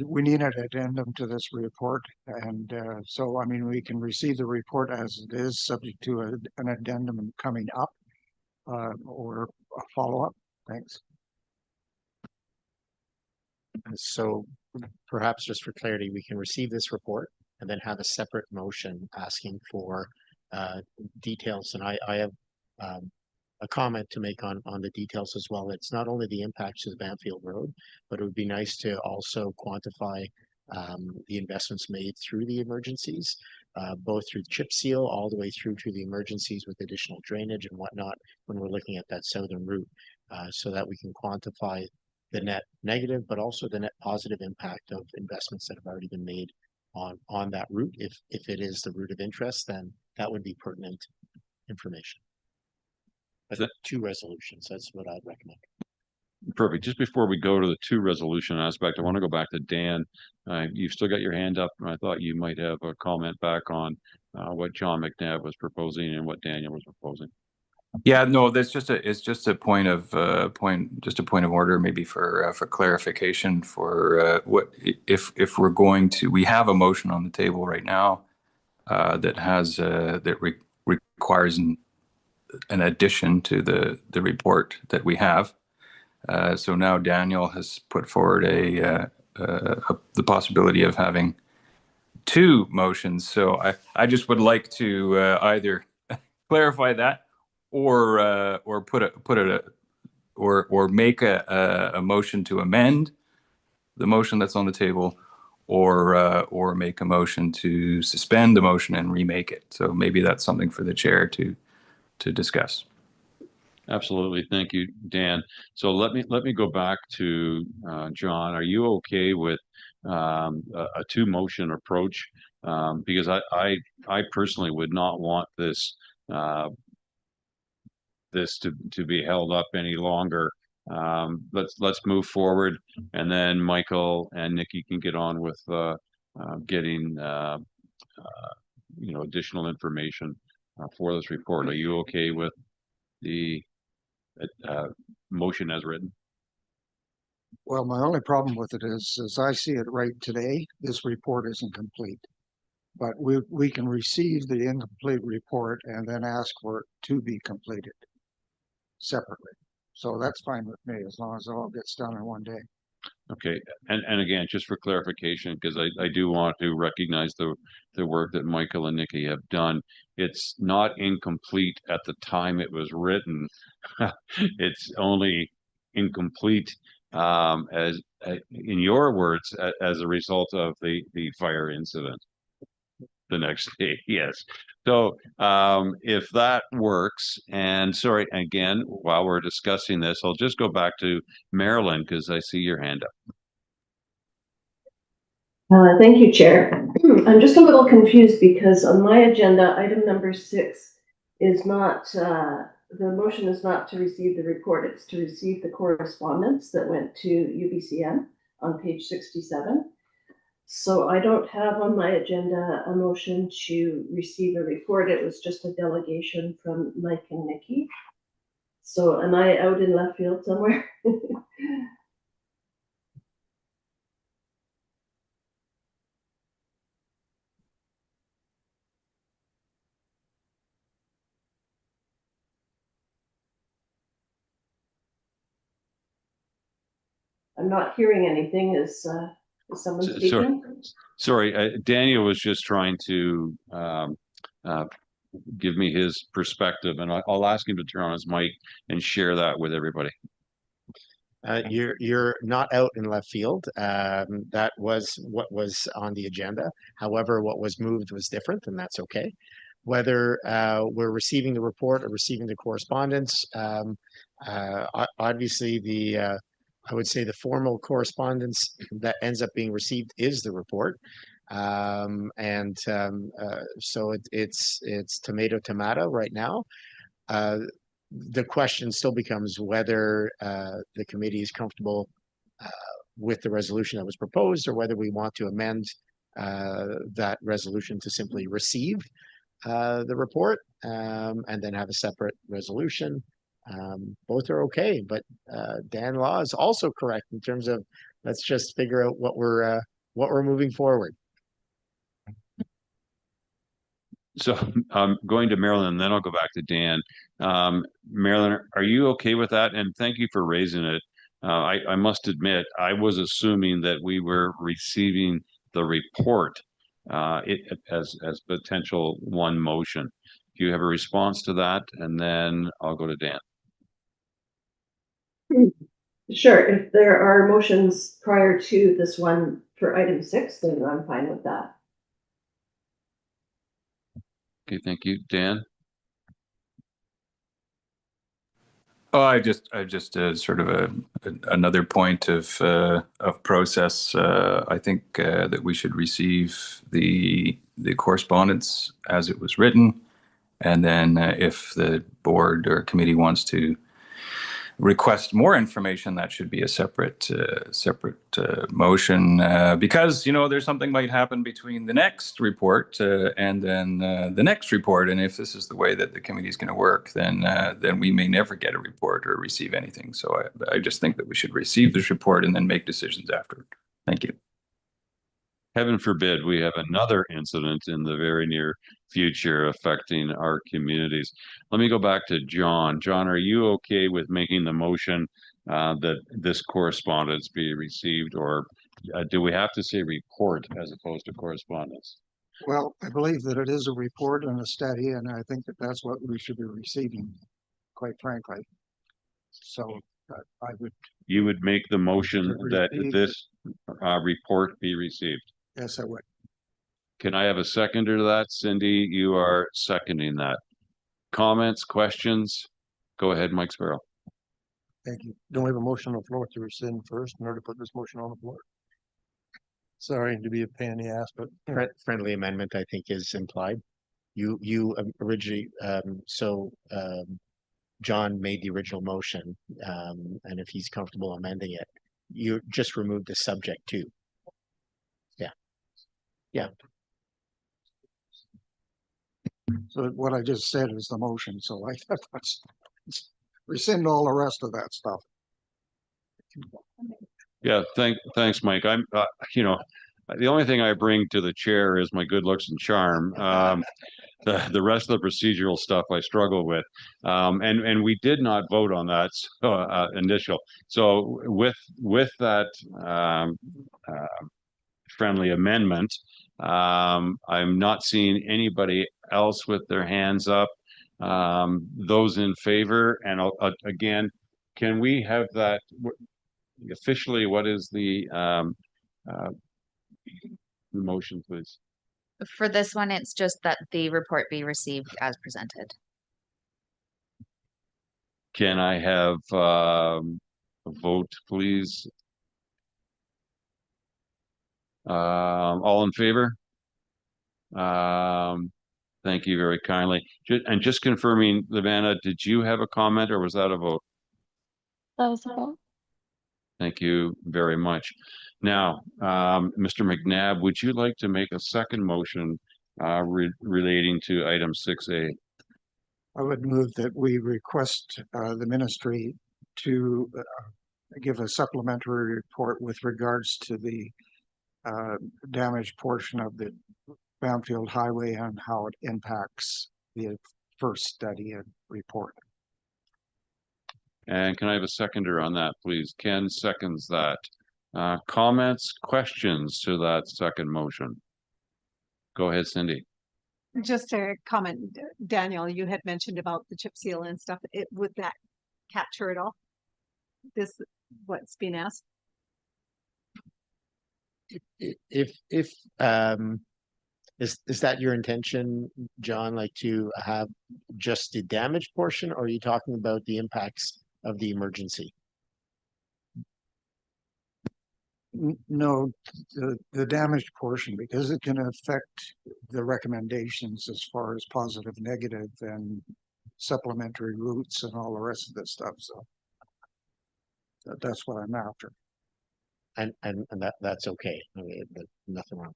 Speaker 3: we need an addendum to this report, and so I mean we can receive the report as it is, subject to an addendum coming up or a follow-up. Thanks.
Speaker 10: So perhaps just for clarity, we can receive this report and then have a separate motion asking for details. And I have a comment to make on the details as well. It's not only the impacts to the Banfield Road, but it would be nice to also quantify the investments made through the emergencies, both through chip seal all the way through to the emergencies with additional drainage and whatnot when we're looking at that southern route, so that we can quantify the net negative, but also the net positive impact of investments that have already been made on that route. If it is the route of interest, then that would be pertinent information. But two resolutions, that's what I'd recommend.
Speaker 1: Perfect. Just before we go to the two resolution aspect, I want to go back to Dan. You've still got your hand up, and I thought you might have a comment back on what John McNabb was proposing and what Daniel was proposing.
Speaker 13: Yeah, no, it's just a point of order, maybe for clarification for what if we're going to, we have a motion on the table right now that has requires an addition to the report that we have. So now Daniel has put forward the possibility of having two motions. So I just would like to either clarify that or make a motion to amend the motion that's on the table, or make a motion to suspend the motion and remake it. So maybe that's something for the chair to discuss.
Speaker 1: Absolutely. Thank you, Dan. So let me go back to John. Are you okay with a two motion approach? Because I personally would not want this to be held up any longer. Let's move forward, and then Michael and Nikki can get on with getting additional information for this report. Are you okay with the motion as written?
Speaker 3: Well, my only problem with it is, as I see it right today, this report isn't complete. But we can receive the incomplete report and then ask for it to be completed separately. So that's fine with me, as long as it all gets done in one day.
Speaker 1: Okay, and again, just for clarification, because I do want to recognize the work that Michael and Nikki have done. It's not incomplete at the time it was written. It's only incomplete, as in your words, as a result of the fire incident the next day. Yes. So if that works, and sorry, again, while we're discussing this, I'll just go back to Marilyn, because I see your hand up.
Speaker 18: Thank you, Chair. I'm just a little confused because on my agenda, item number 6 is not, the motion is not to receive the report, it's to receive the correspondence that went to UBCM on page 67. So I don't have on my agenda a motion to receive a report. It was just a delegation from Mike and Nikki. So am I out in left field somewhere? I'm not hearing anything. Is someone speaking?
Speaker 1: Sorry, Daniel was just trying to give me his perspective, and I'll ask him to turn on his mic and share that with everybody.
Speaker 10: You're not out in left field. That was what was on the agenda. However, what was moved was different, and that's okay. Whether we're receiving the report or receiving the correspondence, obviously I would say the formal correspondence that ends up being received is the report. So it's tomato right now. The question still becomes whether the committee is comfortable with the resolution that was proposed, or whether we want to amend that resolution to simply receive the report and then have a separate resolution. Both are okay, but Dan Law is also correct in terms of let's just figure out what we're moving forward.
Speaker 1: So I'm going to Marilyn, and then I'll go back to Dan. Marilyn, are you okay with that? And thank you for raising it. I must admit, I was assuming that we were receiving the report as potential one motion. Do you have a response to that? And then I'll go to Dan.
Speaker 18: Sure. If there are motions prior to this one for item 6, then I'm fine with that.
Speaker 1: Okay, thank you, Dan.
Speaker 13: Oh, I just sort of another point of process. I think that we should receive the correspondence as it was written, and then if the board or committee wants to request more information, that should be a separate motion, because there's something might happen between the next report and then the next report, and if this is the way that the committee is going to work, then we may never get a report or receive anything. So I just think that we should receive this report and then make decisions after. Thank you.
Speaker 1: Heaven forbid we have another incident in the very near future affecting our communities. Let me go back to John. John, are you okay with making the motion that this correspondence be received, or do we have to say report as opposed to correspondence?
Speaker 3: Well, I believe that it is a report and a study, and I think that that's what we should be receiving, quite frankly. So I would.
Speaker 1: You would make the motion that this report be received?
Speaker 3: Yes, I would.
Speaker 1: Can I have a seconder to that? Cindy, you are seconding that. Comments, questions? Go ahead, Mike Sparrow.
Speaker 7: Thank you. Don't we have a motion on the floor to rescind first in order to put this motion on the floor? Sorry to be a pain in the ass, but
Speaker 10: Friendly amendment, I think, is implied. You originally, John made the original motion, and if he's comfortable amending it, you just remove the subject to. Yeah.
Speaker 3: So what I just said is the motion, so let's rescind all the rest of that stuff.
Speaker 1: Yeah, thanks, Mike. I'm, the only thing I bring to the chair is my good looks and charm. The rest of the procedural stuff I struggle with, and we did not vote on that initial. So with that friendly amendment, I'm not seeing anybody else with their hands up. Those in favor, and again, can we have that officially? What is the motion, please?
Speaker 8: For this one, it's just that the report be received as presented.
Speaker 1: Can I have a vote, please? All in favor? Thank you very kindly. And just confirming, Livana, did you have a comment or was that a vote?
Speaker 14: That was a vote.
Speaker 1: Thank you very much. Now, Mr. McNabb, would you like to make a second motion relating to item 6A?
Speaker 3: I would move that we request the ministry to give a supplementary report with regards to the damaged portion of the Bamfield Highway and how it impacts the first study and report.
Speaker 1: And can I have a seconder on that, please? Ken seconds that. Comments, questions to that second motion? Go ahead, Cindy.
Speaker 4: Just a comment, Daniel, you had mentioned about the chip seal and stuff. Would that capture it all? This, what's being asked?
Speaker 10: If is that your intention, John, like to have just the damaged portion, or are you talking about the impacts of the emergency?
Speaker 3: No, the damaged portion, because it can affect the recommendations as far as positive, negative, and supplementary routes and all the rest of this stuff. So that's what I'm after.
Speaker 10: And that's okay. I mean, nothing wrong.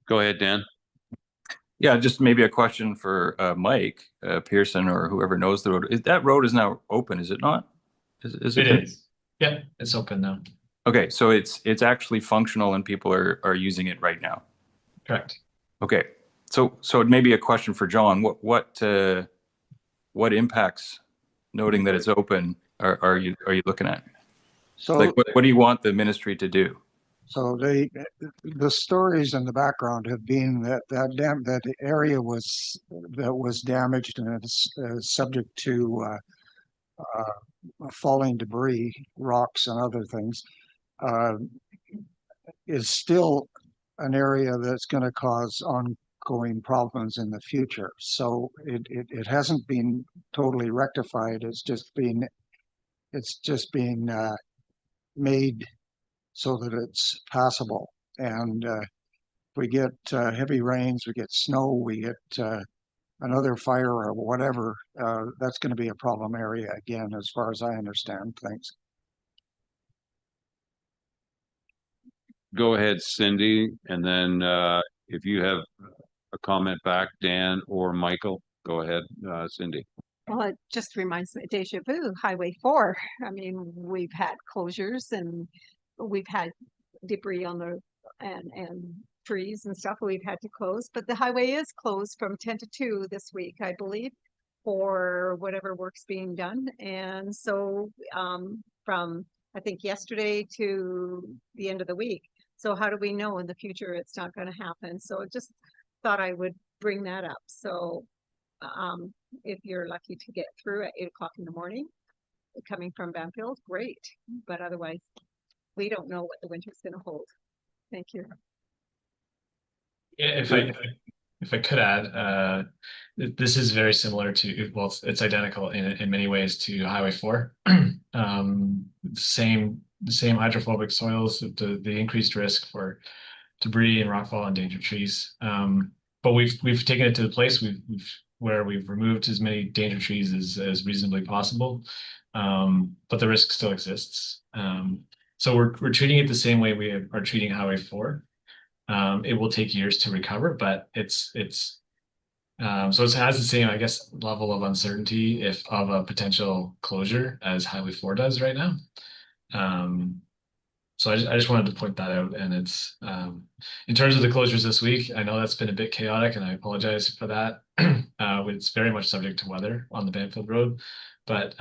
Speaker 1: Go ahead, Dan.
Speaker 13: Yeah, just maybe a question for Mike Pearson or whoever knows the road. That road is now open, is it not? Is
Speaker 2: it? It is. Yeah, it's open now.
Speaker 13: Okay, so it's actually functional and people are using it right now.
Speaker 2: Correct.
Speaker 13: Okay, so it may be a question for John. What impacts, noting that it's open, are you looking at?
Speaker 3: So,
Speaker 13: like, what do you want the ministry to do?
Speaker 3: So the stories in the background have been that that area was damaged and it's subject to falling debris, rocks, and other things. Is still an area that's going to cause ongoing problems in the future. So it hasn't been totally rectified. It's just being made so that it's passable. And we get heavy rains, we get snow, we get another fire or whatever, that's going to be a problem area again, as far as I understand. Thanks.
Speaker 1: Go ahead, Cindy, and then if you have a comment back, Dan or Michael, go ahead, Cindy.
Speaker 4: Well, it just reminds me of deja vu, Highway 4. I mean, we've had closures and we've had debris on the and trees and stuff we've had to close, but the highway is closed from 10 to 2 this week, I believe, for whatever work's being done. And so from I think yesterday to the end of the week. So how do we know in the future it's not going to happen? So just thought I would bring that up. So if you're lucky to get through at 8 o'clock in the morning, coming from Banfield, great. But otherwise, we don't know what the winter's going to hold. Thank you.
Speaker 2: Yeah, if I could add, this is very similar to, well, it's identical in many ways to Highway 4. The same hydrophobic soils, the increased risk for debris and rockfall and endangered trees. But we've taken it to the place where we've removed as many endangered trees as reasonably possible, but the risk still exists. So we're treating it the same way we are treating Highway 4. It will take years to recover, but so it has the same, I guess, level of uncertainty of a potential closure as Highway 4 does right now. So I just wanted to point that out. And it's in terms of the closures this week, I know that's been a bit chaotic, and I apologize for that. It's very much subject to weather on the Banfield Road, but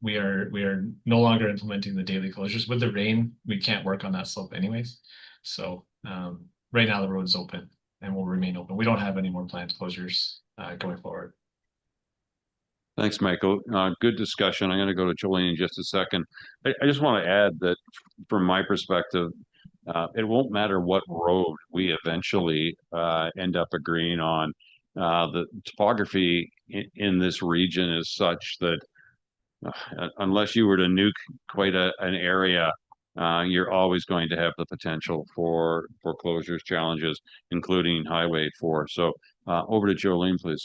Speaker 2: we are no longer implementing the daily closures. With the rain, we can't work on that slope anyways. So right now the road is open and will remain open. We don't have any more planned closures going forward.
Speaker 1: Thanks, Michael. Good discussion. I'm going to go to Jolene in just a second. I just want to add that from my perspective, it won't matter what road we eventually end up agreeing on. The topography in this region is such that unless you were to nuke quite an area, you're always going to have the potential for closures, challenges, including Highway 4. So over to Jolene, please.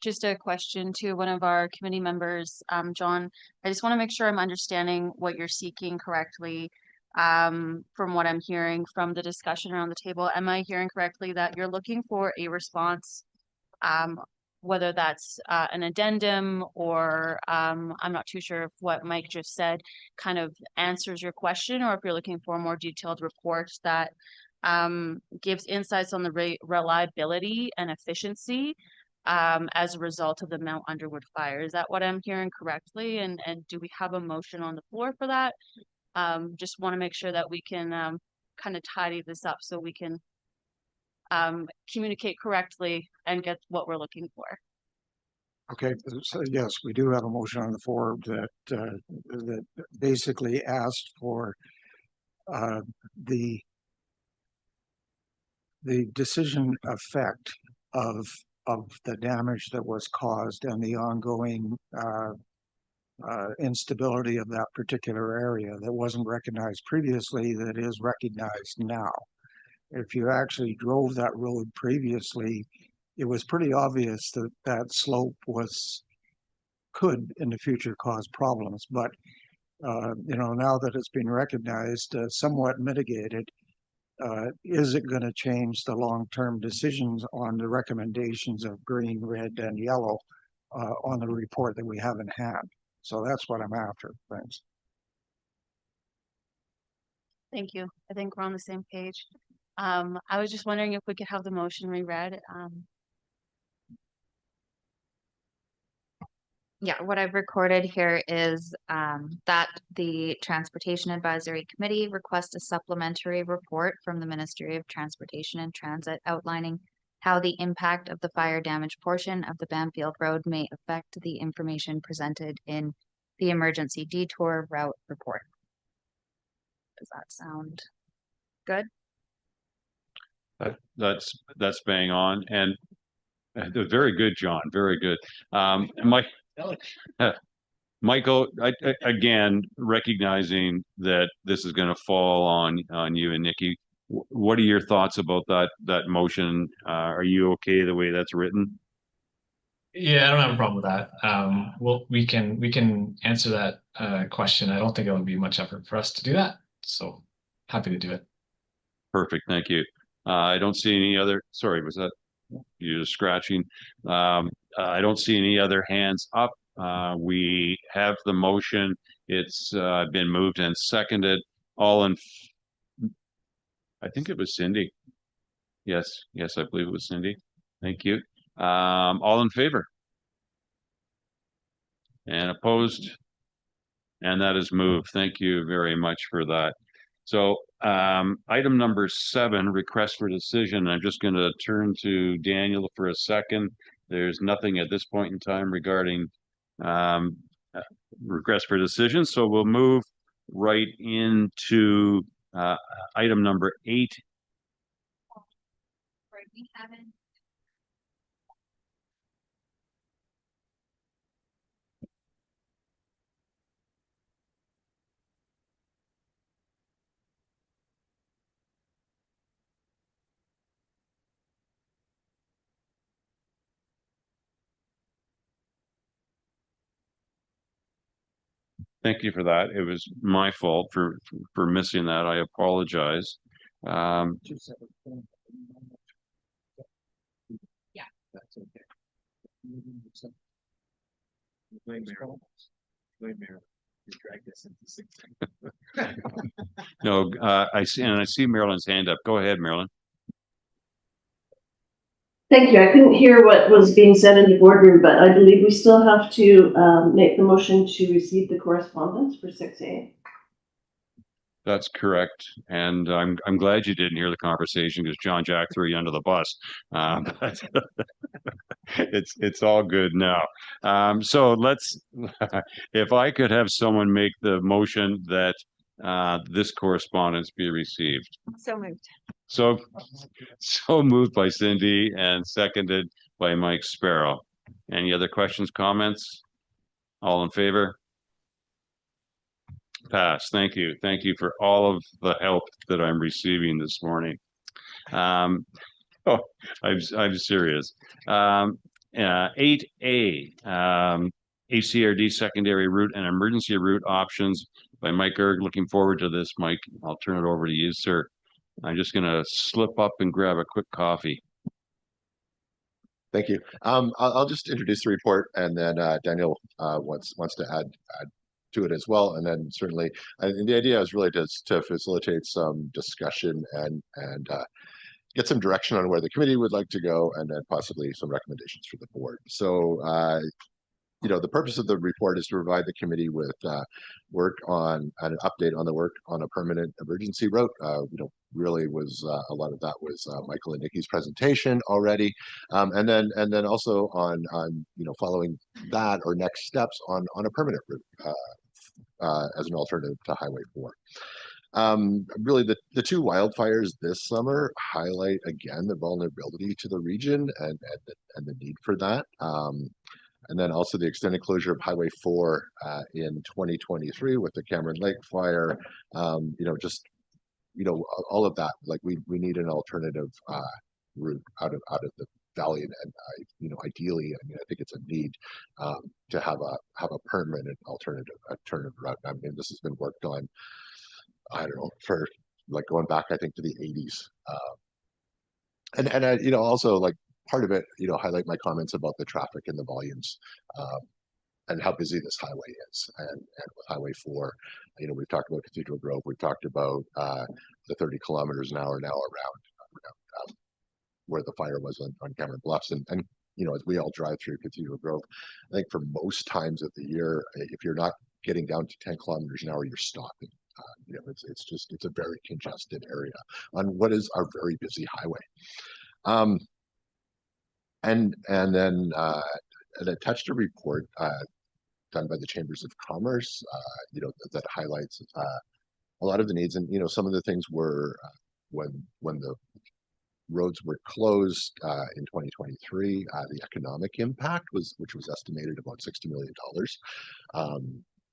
Speaker 8: Just a question to one of our committee members, John. I just want to make sure I'm understanding what you're seeking correctly. From what I'm hearing from the discussion around the table, am I hearing correctly that you're looking for a response, whether that's an addendum or I'm not too sure if what Mike just said kind of answers your question, or if you're looking for a more detailed report that gives insights on the reliability and efficiency as a result of the Mount Underwood fire. Is that what I'm hearing correctly? And do we have a motion on the floor for that? Just want to make sure that we can kind of tidy this up so we can communicate correctly and get what we're looking for.
Speaker 3: Okay, so yes, we do have a motion on the floor that basically asked for the decision effect of the damage that was caused and the ongoing instability of that particular area that wasn't recognized previously, that is recognized now. If you actually drove that road previously, it was pretty obvious that that slope could in the future cause problems. But now that it's been recognized, somewhat mitigated, is it going to change the long-term decisions on the recommendations of green, red, and yellow on the report that we haven't had? So that's what I'm after. Thanks.
Speaker 8: Thank you. I think we're on the same page. I was just wondering if we could have the motion reread.
Speaker 14: Yeah, what I've recorded here is that the Transportation Advisory Committee requests a supplementary report from the Ministry of Transportation and Transit outlining how the impact of the fire damage portion of the Banfield Road may affect the information presented in the emergency detour route report. Does that sound good?
Speaker 1: That's bang on, and very good, John. Very good. Michael, again, recognizing that this is going to fall on you and Nikki, what are your thoughts about that motion? Are you okay the way that's written?
Speaker 2: Yeah, I don't have a problem with that. Well, we can answer that question. I don't think it would be much effort for us to do that. So happy to do it.
Speaker 1: Perfect, thank you. I don't see any other, sorry, was that you just scratching? I don't see any other hands up. We have the motion. It's been moved and seconded. I think it was Cindy. Yes, I believe it was Cindy. Thank you. All in favor? And opposed? And that is moved. Thank you very much for that. So item number 7, request for decision. I'm just going to turn to Daniel for a second. There's nothing at this point in time regarding request for decision. So we'll move right into item number 8.
Speaker 14: We haven't.
Speaker 1: Thank you for that. It was my fault for missing that. I apologize.
Speaker 14: Yeah.
Speaker 3: That's okay.
Speaker 2: Blame Marilyn. You dragged us into 6.
Speaker 1: No, I see Marilyn's hand up. Go ahead, Marilyn.
Speaker 18: Thank you. I couldn't hear what was being said in the boardroom, but I believe we still have to make the motion to receive the correspondence for 6A.
Speaker 1: That's correct, and I'm glad you didn't hear the conversation because John Jack threw you under the bus. But it's all good now. So let's, if I could have someone make the motion that this correspondence be received.
Speaker 4: So moved.
Speaker 1: So moved by Cindy and seconded by Mike Sparrow. Any other questions, comments? All in favor? Pass. Thank you. Thank you for all of the help that I'm receiving this morning. I'm serious. 8A, HCRD secondary route and emergency route options by Mike Erg. Looking forward to this, Mike. I'll turn it over to you, sir. I'm just going to slip up and grab a quick coffee.
Speaker 9: Thank you. I'll just introduce the report, and then Daniel wants to add to it as well. And then certainly, the idea is really to facilitate some discussion and get some direction on where the committee would like to go, and then possibly some recommendations for the board. So, the purpose of the report is to provide the committee with work on an update on the work on a permanent emergency route. Really was a lot of that was Michael and Nikki's presentation already, and then also on following that or next steps on a permanent route as an alternative to Highway 4. Really, the 2 wildfires this summer highlight again the vulnerability to the region and the need for that. And then also the extended closure of Highway 4 in 2023 with the Cameron Lake fire. All of that. Like we need an alternative route out of the valley, and ideally, I think it's a need to have a permanent alternative route. I mean, this has been worked on, I don't know, for like going back, I think, to the 80s. And also like part of it, highlight my comments about the traffic and the volumes, and how busy this highway is. And with Highway 4, we've talked about Cathedral Grove, we've talked about the 30 kilometers an hour now around where the fire was on Cameron Bluffs. And as we all drive through Cathedral Grove, I think for most times of the year, if you're not getting down to 10 kilometers an hour, you're stopping. It's a very congested area on what is our very busy highway. And then I touched a report done by the Chambers of Commerce, that highlights a lot of the needs, and some of the things were when the roads were closed in 2023, the economic impact which was estimated about $60 million.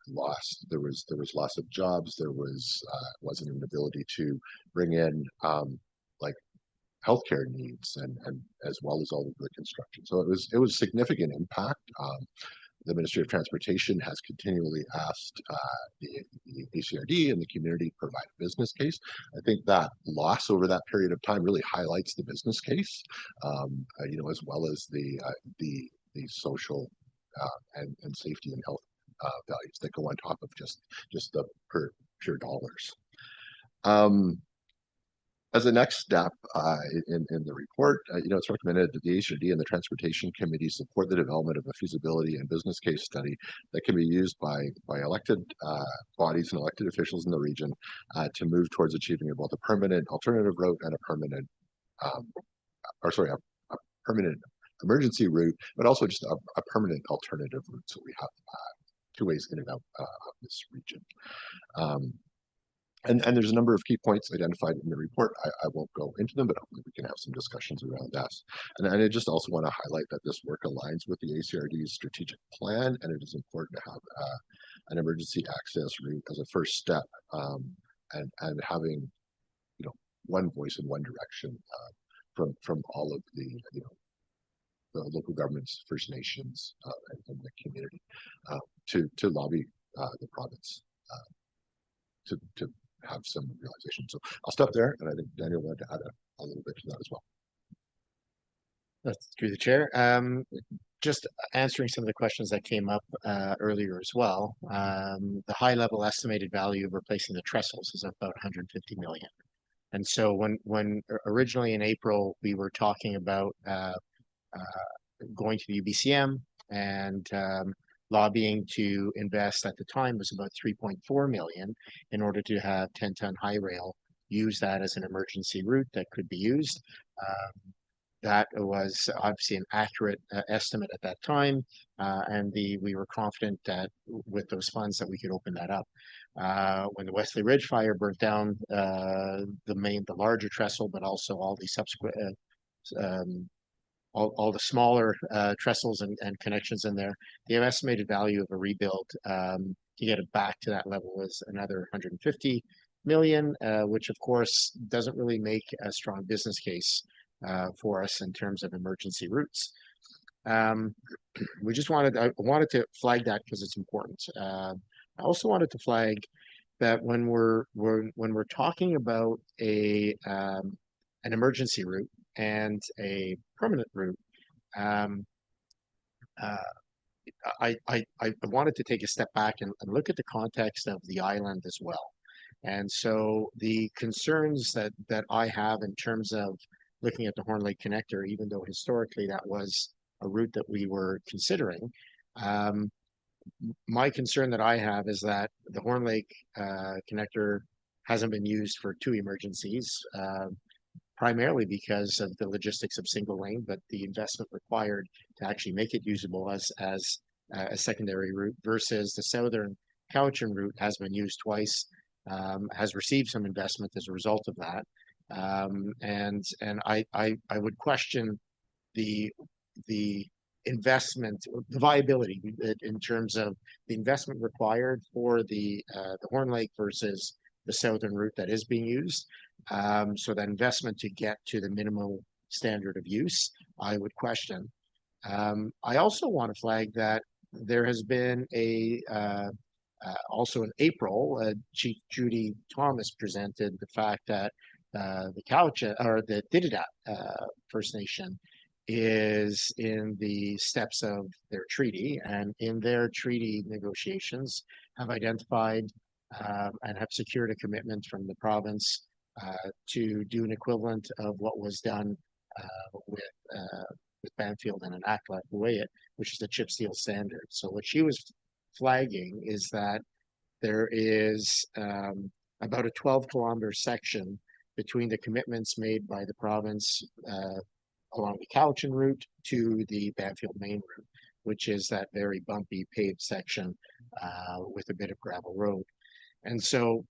Speaker 9: lost. There was loss of jobs. There wasn't an ability to bring in like healthcare needs and as well as all of the construction. So it was significant impact. The Ministry of Transportation has continually asked the ACRD and the community to provide a business case. I think that loss over that period of time really highlights the business case, you know, as well as the social and safety and health values that go on top of just the pure dollars. As a next step in the report, you know, it's recommended that the HRD and the Transportation Committee support the development of a feasibility and business case study that can be used by elected bodies and elected officials in the region to move towards achieving both a permanent alternative route and a permanent, a permanent emergency route, but also just a permanent alternative route. So we have two ways in and out of this region. And there's a number of key points identified in the report. I won't go into them, but hopefully we can have some discussions around that. And I just also want to highlight that this work aligns with the ACRD's strategic plan, and it is important to have an emergency access route as a first step, and having, you know, one voice in one direction from all of the, you know, the local governments, First Nations, and the community to lobby the province to have some realization. So I'll stop there, and I think Daniel wanted to add a little bit to that as well.
Speaker 10: That's through the chair. Just answering some of the questions that came up earlier as well. The high level estimated value of replacing the trestles is about 150 million. And so when originally in April, we were talking about going to the UBCM and lobbying to invest at the time was about 3.4 million in order to have 10-ton high rail use that as an emergency route that could be used. That was obviously an accurate estimate at that time, and we were confident that with those funds that we could open that up. When the Wesley Ridge fire burnt down the larger trestle, but also all the subsequent all the smaller trestles and connections in there, the estimated value of a rebuild to get it back to that level was another 150 million, which of course doesn't really make a strong business case for us in terms of emergency routes. We just I wanted to flag that because it's important. I also wanted to flag that when we're talking about an emergency route and a permanent route, I wanted to take a step back and look at the context of the island as well. And so the concerns that I have in terms of looking at the Horn Lake Connector, even though historically that was a route that we were considering, my concern that I have is that the Horn Lake Connector hasn't been used for two emergencies, primarily because of the logistics of single lane, but the investment required to actually make it usable as a secondary route versus the southern Cowichan route has been used twice, has received some investment as a result of that. And I would question the investment, the viability in terms of the investment required for the Horn Lake versus the southern route that is being used. So that investment to get to the minimal standard of use, I would question. I also want to flag that there has been also in April, Chief Judy Thomas presented the fact that the Cowichan or the Dididat First Nation is in the steps of their treaty, and in their treaty negotiations have identified and have secured a commitment from the province to do an equivalent of what was done with Banfield and Anakla-Weyat, which is the chip steel standard. So what she was flagging is that there is about a 12-kilometer section between the commitments made by the province along the Cowichan route to the Banfield main route, which is that very bumpy paved section with a bit of gravel road. And so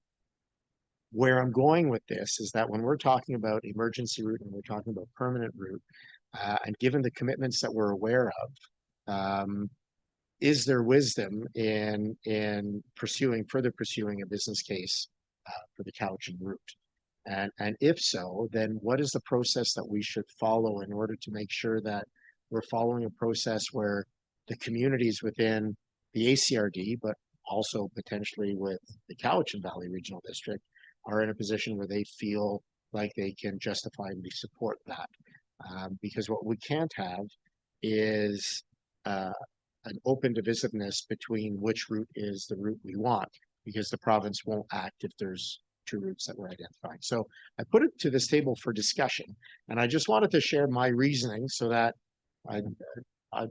Speaker 10: where I'm going with this is that when we're talking about emergency route and we're talking about permanent route, and given the commitments that we're aware of, is there wisdom in further pursuing a business case for the Cowichan route? And if so, then what is the process that we should follow in order to make sure that we're following a process where the communities within the ACRD, but also potentially with the Cowichan Valley Regional District, are in a position where they feel like they can justifiably support that. Because what we can't have is an open divisiveness between which route is the route we want, because the province won't act if there's two routes that we're identifying. So I put it to this table for discussion, and I just wanted to share my reasoning so that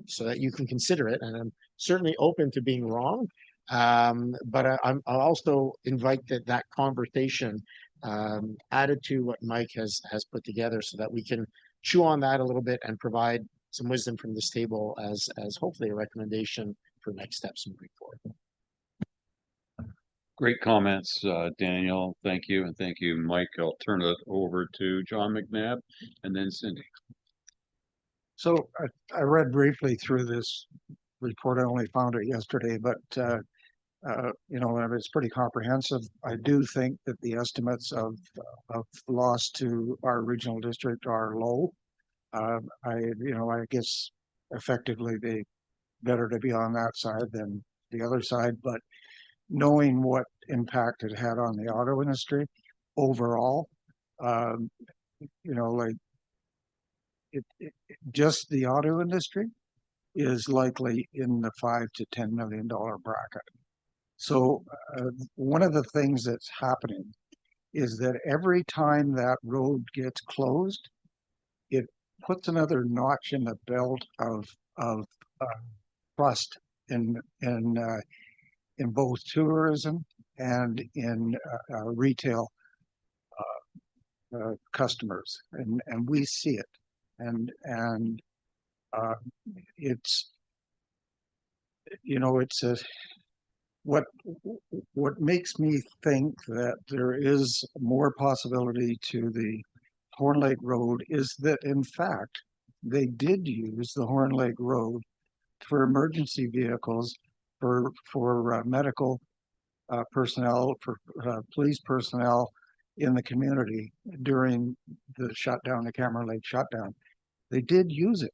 Speaker 10: so that you can consider it. And I'm certainly open to being wrong, but I'll also invite that conversation added to what Mike has put together, so that we can chew on that a little bit and provide some wisdom from this table as hopefully a recommendation for next steps moving forward.
Speaker 1: Great comments, Daniel. Thank you. And thank you, Mike. I'll turn it over to John McNabb and then Cindy.
Speaker 3: So I read briefly through this report. I only found it yesterday, but you know, it's pretty comprehensive. I do think that the estimates of loss to our regional district are low. I guess effectively they better to be on that side than the other side, but knowing what impact it had on the auto industry overall, like just the auto industry is likely in the $5 to $10 million bracket. So one of the things that's happening is that every time that road gets closed, it puts another notch in the belt of trust in both tourism and in retail customers, and we see it, and it's what makes me think that there is more possibility to the Horn Lake Road is that in fact they did use the Horn Lake Road for emergency vehicles, for medical personnel, for police personnel in the community during the shutdown, the Cameron Lake shutdown. They did use it.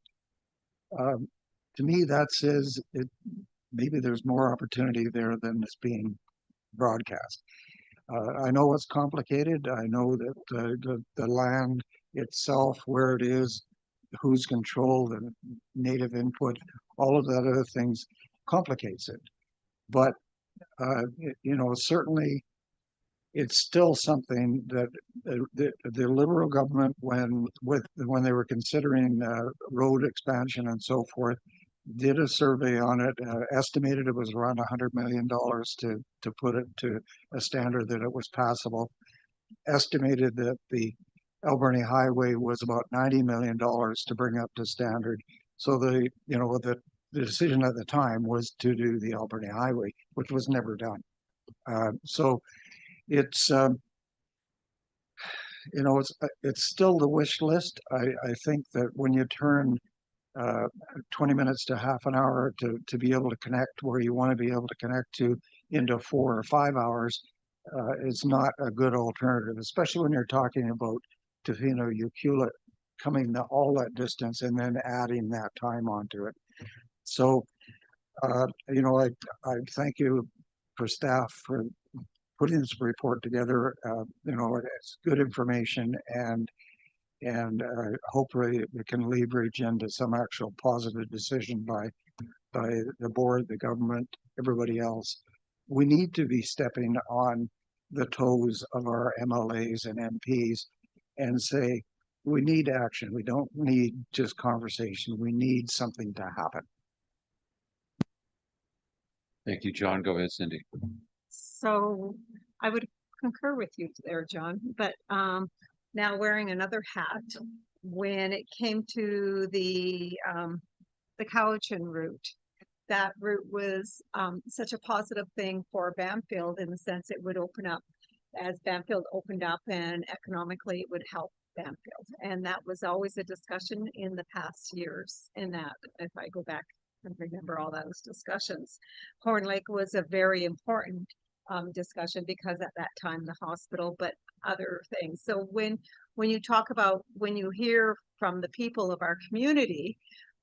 Speaker 3: To me, that says maybe there's more opportunity there than is being broadcast. I know it's complicated. I know that the land itself, where it is, who's control, the native input, all of that other things complicates it. But certainly it's still something that the Liberal government, when they were considering road expansion and so forth, did a survey on it, estimated it was around $100 million to put it to a standard that it was passable, estimated that the Alberni Highway was about $90 million to bring up to standard. So the decision at the time was to do the Alberni Highway, which was never done. So it's it's still the wish list. I think that when you turn 20 minutes to half an hour to be able to connect where you want to be able to connect to into 4 or 5 hours, is not a good alternative, especially when you're talking about Tofino, Ucluelet, coming all that distance and then adding that time onto it. So, I thank you for staff for putting this report together. It's good information, and hopefully it can leverage into some actual positive decision by the board, the government, everybody else. We need to be stepping on the toes of our MLAs and MPs and say, we need action. We don't need just conversation. We need something to happen.
Speaker 1: Thank you, John. Go ahead, Cindy.
Speaker 4: So I would concur with you there, John, but now wearing another hat, when it came to the Cowichan route, that route was such a positive thing for Bamfield, in the sense it would open up, as Bamfield opened up, and economically it would help Bamfield. And that was always a discussion in the past years, in that, if I go back I remember all those discussions. Horn Lake was a very important discussion because at that time the hospital, but other things. So when you talk about, when you hear from the people of our community,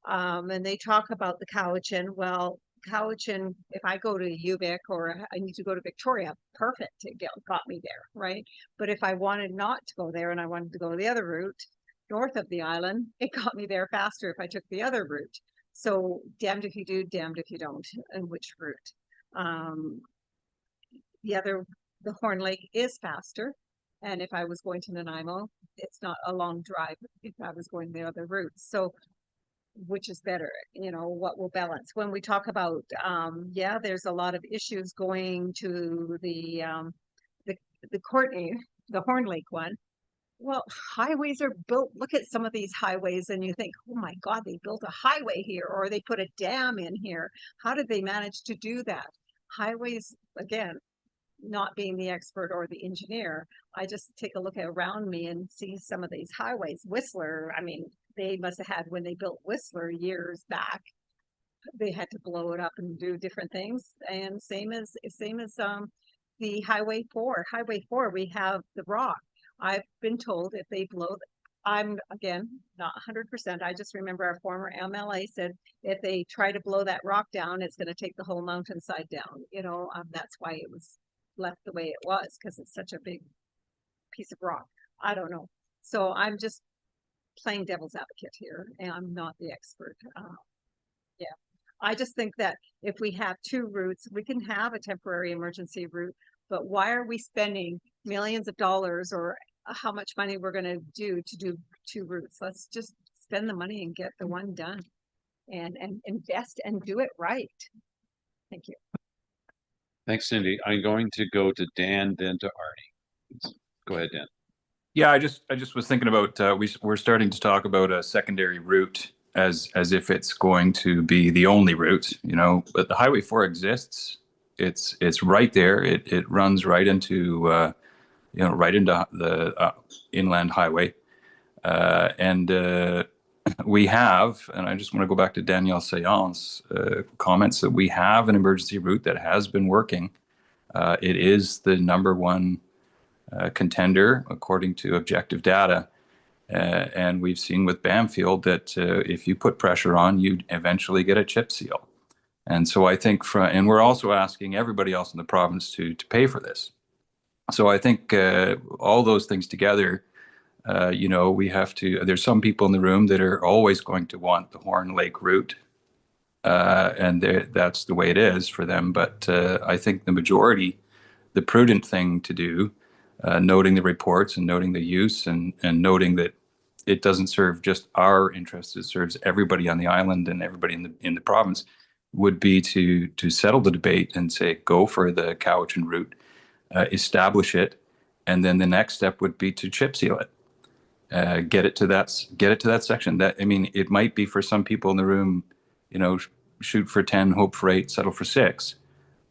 Speaker 4: and they talk about the Cowichan, well, Cowichan, if I go to UVic or I need to go to Victoria, perfect, it got me there, right? But if I wanted not to go there and I wanted to go the other route, north of the island, it got me there faster if I took the other route. So damned if you do, damned if you don't, and which route. The Horn Lake is faster. And if I was going to Nanaimo, it's not a long drive if I was going the other route. So which is better, you know, what will balance? When we talk about, yeah, there's a lot of issues going to the Courtney, the Horn Lake one. Well, highways are built. Look at some of these highways and you think, oh my God, they built a highway here or they put a dam in here. How did they manage to do that? Highways, again, not being the expert or the engineer, I just take a look around me and see some of these highways. Whistler, I mean, they must have had, when they built Whistler years back, they had to blow it up and do different things. And same as the Highway 4. Highway 4, we have the rock. I've been told if they blow, I'm again not 100%. I just remember our former MLA said if they try to blow that rock down, it's going to take the whole mountainside down. You know, that's why it was left the way it was, because it's such a big piece of rock. I don't know. So I'm just playing devil's advocate here, and I'm not the expert. Yeah, I just think that if we have two routes, we can have a temporary emergency route, but why are we spending millions of dollars or how much money we're going to do two routes? Let's just spend the money and get the one done and invest and do it right. Thank you.
Speaker 1: Thanks, Cindy. I'm going to go to Dan, then to Arnie. Go ahead, Dan.
Speaker 13: Yeah, I just was thinking about we're starting to talk about a secondary route as if it's going to be the only route, you know. But the Highway 4 exists. It's right there. It runs right into right into the inland highway, and we have. And I just want to go back to Danielle Sayon's comments that we have an emergency route that has been working. It is the #1 contender according to objective data. And we've seen with Bamfield that if you put pressure on, you eventually get a chip seal. And so I think and we're also asking everybody else in the province to pay for this. So I think all those things together, we have to, there's some people in the room that are always going to want the Horn Lake route. And that's the way it is for them. But I think the majority, the prudent thing to do, noting the reports and noting the use and noting that it doesn't serve just our interests, it serves everybody on the island and everybody in the province, would be to settle the debate and say, go for the Cowichan route, establish it, and then the next step would be to chip seal it, get it to that section. That, I mean, it might be for some people in the room, shoot for 10, hope for 8, settle for 6.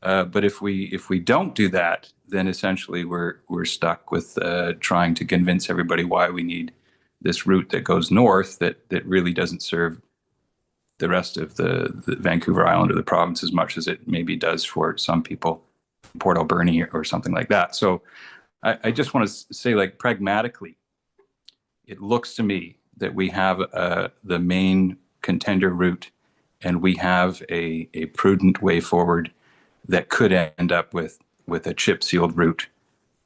Speaker 13: But if we don't do that, then essentially we're stuck with trying to convince everybody why we need this route that goes north that really doesn't serve the rest of the Vancouver Island or the province as much as it maybe does for some people, Port Alberni or something like that. So I just want to say, like, pragmatically, it looks to me that we have the main contender route, and we have a prudent way forward that could end up with a chip sealed route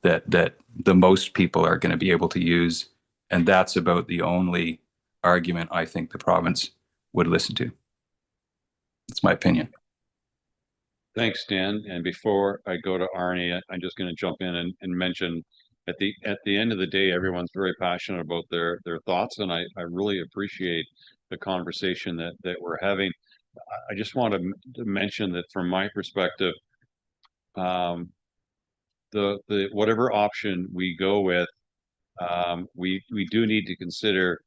Speaker 13: that the most people are going to be able to use. And that's about the only argument I think the province would listen to. That's my opinion.
Speaker 1: Thanks, Dan. And before I go to Arnie, I'm just going to jump in and mention at the end of the day, everyone's very passionate about their thoughts, and I really appreciate the conversation that we're having. I just want to mention that from my perspective, the whatever option we go with, we do need to consider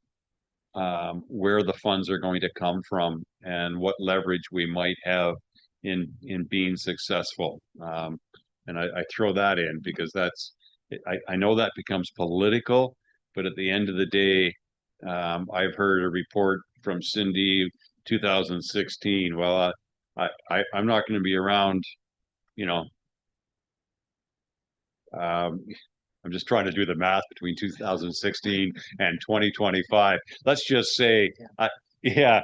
Speaker 1: where the funds are going to come from and what leverage we might have in being successful. And I throw that in because I know that becomes political, but at the end of the day, I've heard a report from Cindy 2016. Well, I'm not going to be around, you know. I'm just trying to do the math between 2016 and 2025. Let's just say, yeah,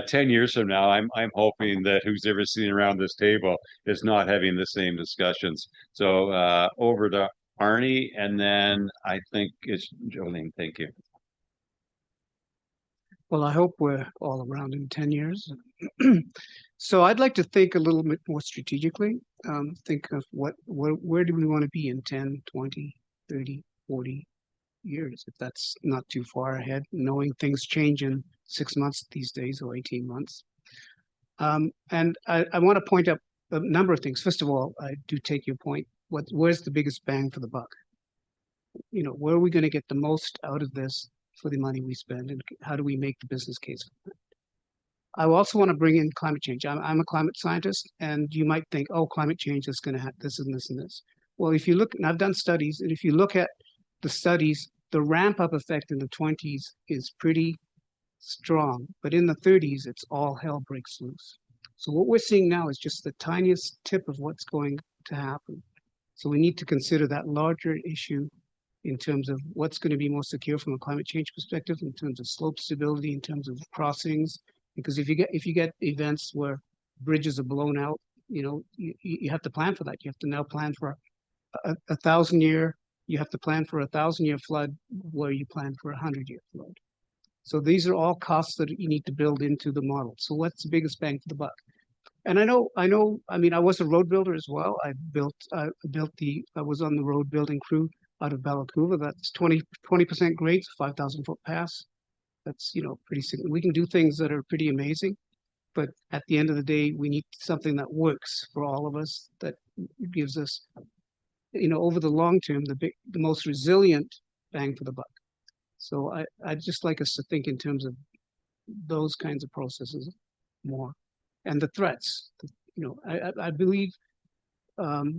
Speaker 1: 10 years from now, I'm hoping that who's ever sitting around this table is not having the same discussions. So over to Arnie, and then I think it's Jolene. Thank you.
Speaker 6: Well, I hope we're all around in 10 years. So I'd like to think a little bit more strategically. Think of where do we want to be in 10, 20, 30, 40 years, if that's not too far ahead, knowing things change in 6 months these days or 18 months. And I want to point out a number of things. First of all, I do take your point. Where's the biggest bang for the buck? You know, where are we going to get the most out of this for the money we spend, and how do we make the business case for it? I also want to bring in climate change. I'm a climate scientist, and you might think, oh, climate change is going to have this and this and this. Well, if you look, and I've done studies, and if you look at the studies, the ramp up effect in the 20s is pretty strong, but in the 30s, it's all hell breaks loose. So what we're seeing now is just the tiniest tip of what's going to happen. So we need to consider that larger issue in terms of what's going to be more secure from a climate change perspective, in terms of slope stability, in terms of crossings. Because if you get events where bridges are blown out, you know, you have to plan for that. You have to now plan for a 1,000-year. You have to plan for a 1,000-year flood where you plan for a 100-year flood. So these are all costs that you need to build into the model. So what's the biggest bang for the buck? And I mean, I was a road builder as well. I was on the road building crew out of Balacuva. That's 20% grades, 5,000 foot pass. That's, you know, pretty significant. We can do things that are pretty amazing, but at the end of the day, we need something that works for all of us, that gives us, you know, over the long term, the most resilient bang for the buck. So I'd just like us to think in terms of those kinds of processes more, and the threats. You know, I believe that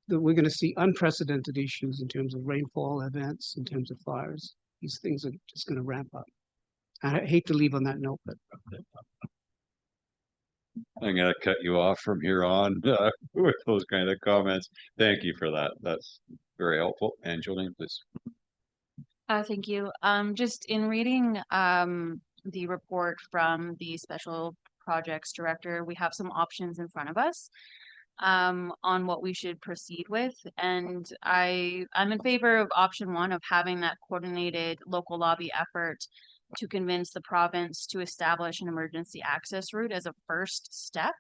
Speaker 6: we're going to see unprecedented issues in terms of rainfall events, in terms of fires. These things are just going to ramp up. I hate to leave on that note, but
Speaker 1: I'm going to cut you off from here on with those kind of comments. Thank you for that. That's very helpful. And Jolene, please.
Speaker 8: Thank you. Just in reading the report from the Special Projects Director, we have some options in front of us on what we should proceed with. And I'm in favor of option 1 of having that coordinated local lobby effort to convince the province to establish an emergency access route as a first step,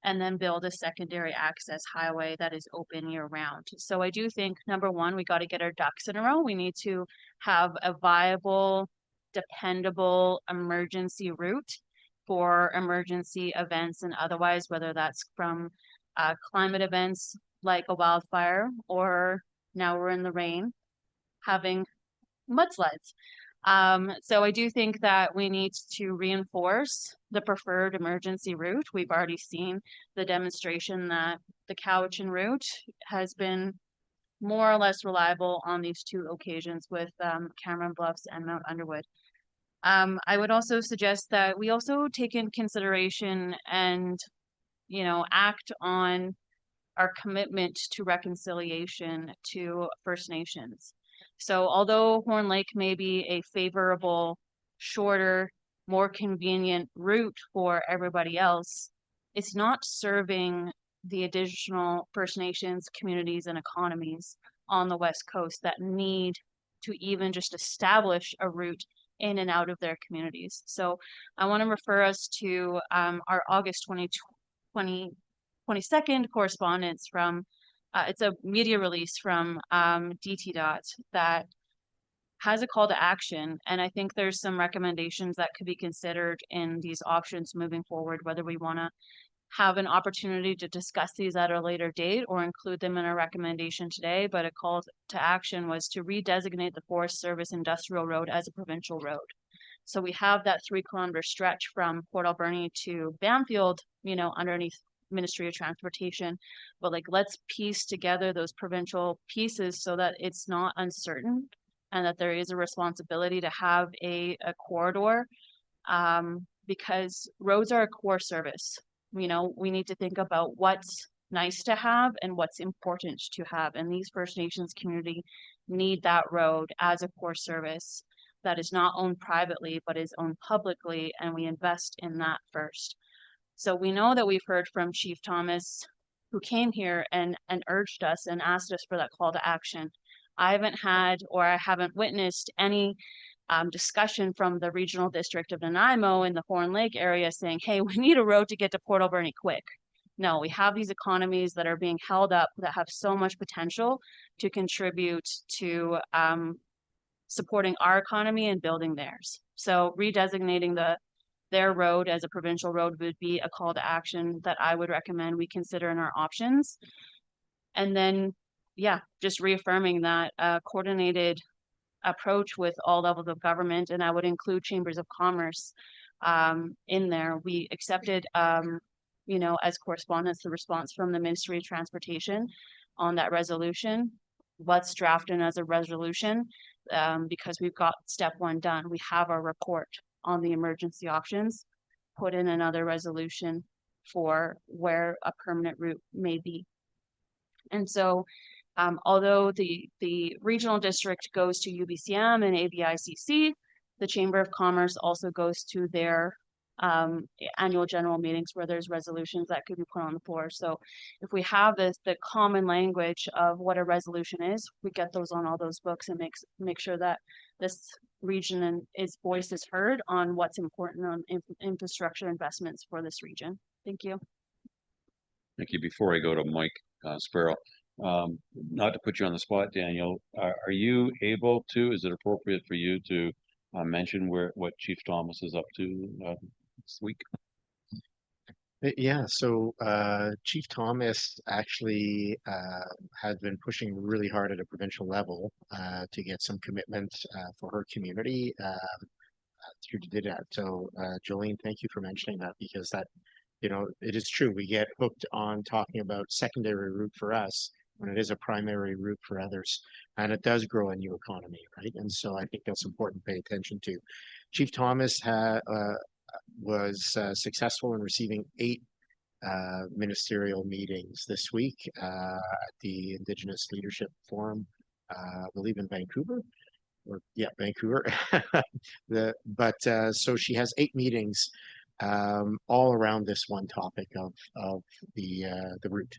Speaker 8: and then build a secondary access highway that is open year round. So I do think, number 1, we got to get our ducks in a row. We need to have a viable, dependable emergency route for emergency events and otherwise, whether that's from climate events like a wildfire, or now we're in the rain having mudslides. So I do think that we need to reinforce the preferred emergency route. We've already seen the demonstration that the Cowichan route has been more or less reliable on these 2 occasions with Cameron Bluffs and Mount Underwood. I would also suggest that we also take in consideration and, you know, act on our commitment to reconciliation to First Nations. So although Horn Lake may be a favorable, shorter, more convenient route for everybody else, it's not serving the additional First Nations communities and economies on the West Coast that need to even just establish a route in and out of their communities. So I want to refer us to our August 22nd correspondence from it's a media release from DT-DOT that has a call to action. And I think there's some recommendations that could be considered in these options moving forward, whether we want to have an opportunity to discuss these at a later date or include them in a recommendation today. But a call to action was to redesignate the Forest Service Industrial Road as a provincial road. So we have that 3-kilometer stretch from Port Alberni to Bamfield, you know, underneath Ministry of Transportation, but like, let's piece together those provincial pieces so that it's not uncertain and that there is a responsibility to have a corridor because roads are a core service. You know, we need to think about what's nice to have and what's important to have. And these First Nations community need that road as a core service that is not owned privately, but is owned publicly, and we invest in that first. So we know that we've heard from Chief Thomas, who came here and urged us and asked us for that call to action. I haven't witnessed any discussion from the regional district of Nanaimo in the Horn Lake area saying, hey, we need a road to get to Port Alberni quick. No, we have these economies that are being held up that have so much potential to contribute to supporting our economy and building theirs. So redesignating their road as a provincial road would be a call to action that I would recommend we consider in our options. And then, yeah, just reaffirming that coordinated approach with all levels of government, and I would include chambers of commerce in there. We accepted, you know, as correspondence, the response from the Ministry of Transportation on that resolution. Let's draft it as a resolution because we've got step 1 done. We have our report on the emergency options, put in another resolution for where a permanent route may be. And so although the regional district goes to UBCM and ABICC, the Chamber of Commerce also goes to their annual general meetings where there's resolutions that could be put on the floor. So if we have the common language of what a resolution is, we get those on all those books and make sure that this region and its voice is heard on what's important on infrastructure investments for this region. Thank you.
Speaker 1: Thank you. Before I go to Mike Sparrow, not to put you on the spot, Daniel, are you able to, is it appropriate for you to mention what Chief Thomas is up to this week?
Speaker 10: Yeah, so Chief Thomas actually has been pushing really hard at a provincial level to get some commitment for her community through to that. So Jolene, thank you for mentioning that, because that, you know, it is true. We get hooked on talking about secondary route for us when it is a primary route for others, and it does grow a new economy, right? And so I think that's important to pay attention to. Chief Thomas was successful in receiving 8 ministerial meetings this week at the Indigenous Leadership Forum, I believe in Vancouver, or yeah, Vancouver. So she has 8 meetings all around this one topic of the route.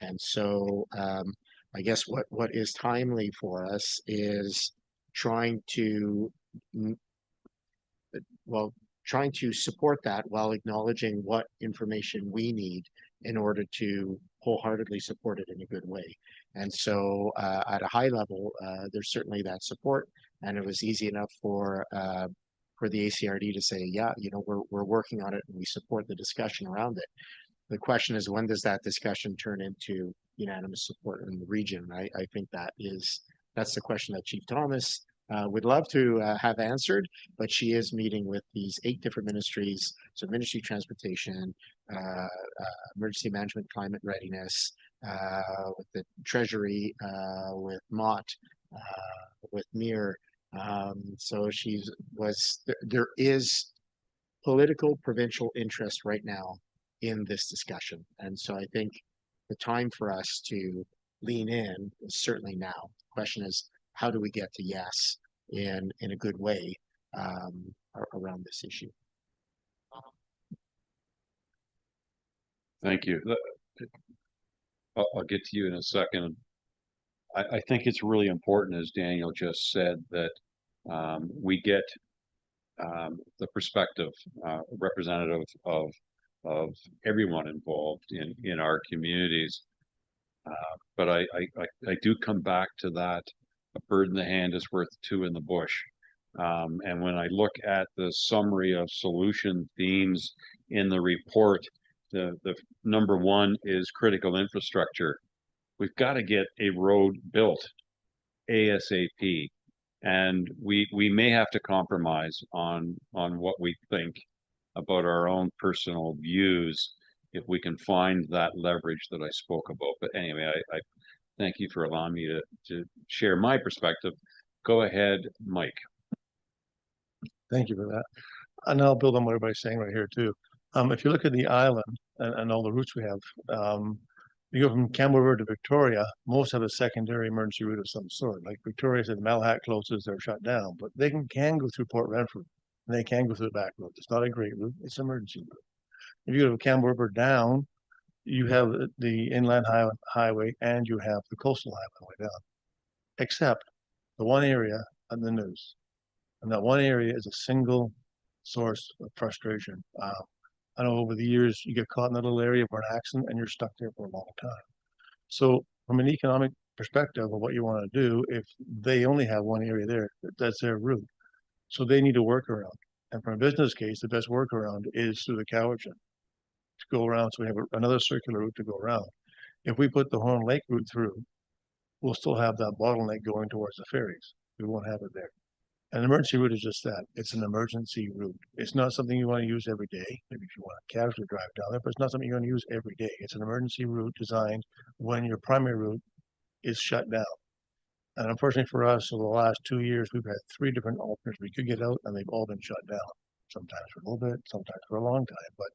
Speaker 10: And so I guess what is timely for us is trying to support that while acknowledging what information we need in order to wholeheartedly support it in a good way. And so at a high level, there's certainly that support, and it was easy enough for the ACRD to say, yeah, you know, we're working on it and we support the discussion around it. The question is, when does that discussion turn into unanimous support in the region? I think that's the question that Chief Thomas would love to have answered, but she is meeting with these 8 different ministries. So Ministry of Transportation, Emergency Management, Climate Readiness, with the Treasury, with Mott, with MIR. So there is political provincial interest right now in this discussion. And so I think the time for us to lean in is certainly now. The question is, how do we get to yes in a good way around this issue?
Speaker 1: Thank you. I'll get to you in a second. I think it's really important, as Daniel just said, that we get the perspective representative of everyone involved in our communities. But I do come back to that: a bird in the hand is worth 2 in the bush. And when I look at the summary of solution themes in the report, the number 1 is critical infrastructure. We've got to get a road built ASAP. And we may have to compromise on what we think about our own personal views if we can find that leverage that I spoke about. But anyway, I thank you for allowing me to share my perspective. Go ahead, Mike.
Speaker 7: Thank you for that. And I'll build on what everybody's saying right here too. If you look at the island and all the routes we have, you go from Campbell River to Victoria, most have a secondary emergency route of some sort. Like Victoria said, Malahat closes, they're shut down, but they can go through Port Renfrew and they can go through the back road. It's not a great route, it's an emergency route. If you go to Campbell River down, you have the inland highway and you have the coastal highway down, except the one area on the news. And that one area is a single source of frustration. I know over the years you get caught in that little area for an accident and you're stuck there for a long time. So from an economic perspective of what you want to do, if they only have one area there, that's their route. So they need a workaround. And from a business case, the best workaround is through the Cowichan to go around. So we have another circular route to go around. If we put the Horn Lake route through, we'll still have that bottleneck going towards the ferries. We won't have it there. An emergency route is just that. It's an emergency route. It's not something you want to use every day. Maybe if you want to casually drive down there, but it's not something you're going to use every day. It's an emergency route designed when your primary route is shut down. And unfortunately for us, over the last 2 years, we've had 3 different alternates we could get out, and they've all been shut down. Sometimes for a little bit, sometimes for a long time. But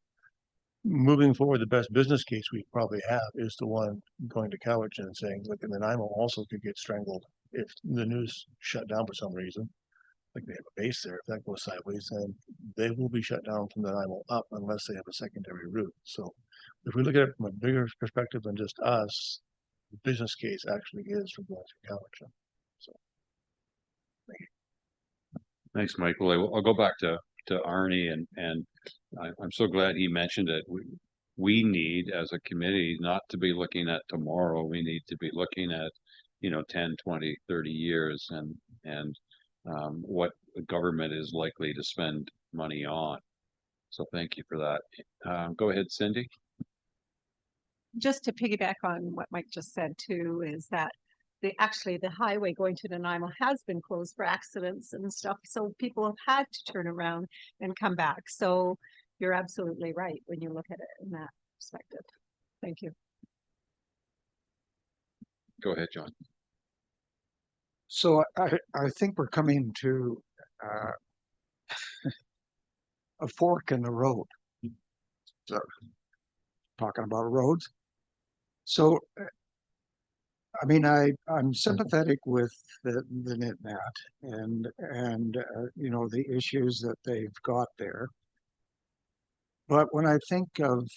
Speaker 7: moving forward, the best business case we probably have is the one going to Cowichan and saying, look, and then Nanaimo also could get strangled if the news shut down for some reason. Like they have a base there. If that goes sideways, then they will be shut down from the Nanaimo up unless they have a secondary route. So if we look at it from a bigger perspective than just us, the business case actually is for going to Cowichan. So thank you.
Speaker 1: Thanks, Michael. I'll go back to Arnie, and I'm so glad he mentioned it. We need, as a committee, not to be looking at tomorrow. We need to be looking at, 10, 20, 30 years and what the government is likely to spend money on. So thank you for that. Go ahead, Cindy.
Speaker 4: Just to piggyback on what Mike just said too, is that actually the highway going to Nanaimo has been closed for accidents and stuff. So people have had to turn around and come back. So you're absolutely right when you look at it in that perspective. Thank you.
Speaker 1: Go ahead, John.
Speaker 3: So I think we're coming to a fork in the road. So talking about roads. So I mean, I'm sympathetic with the NITNAT and the issues that they've got there. But when I think of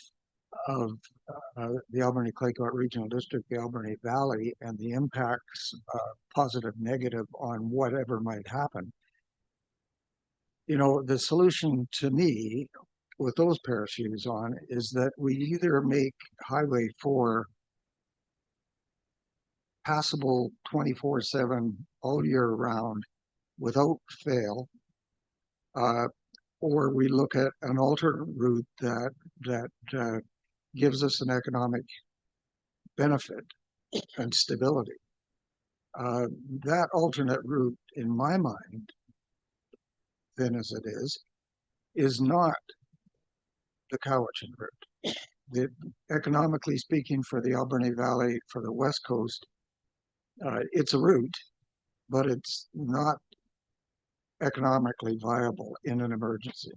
Speaker 3: the Alberni-Claycourt Regional District, the Alberni Valley, and the impacts, positive, negative, on whatever might happen, the solution to me with those pair of shoes on is that we either make Highway 4 passable 24/7 all year round without fail, or we look at an alternate route that gives us an economic benefit and stability. That alternate route, in my mind, thin as it is not the Cowichan route. Economically speaking, for the Alberni Valley, for the West Coast, it's a route, but it's not economically viable in an emergency.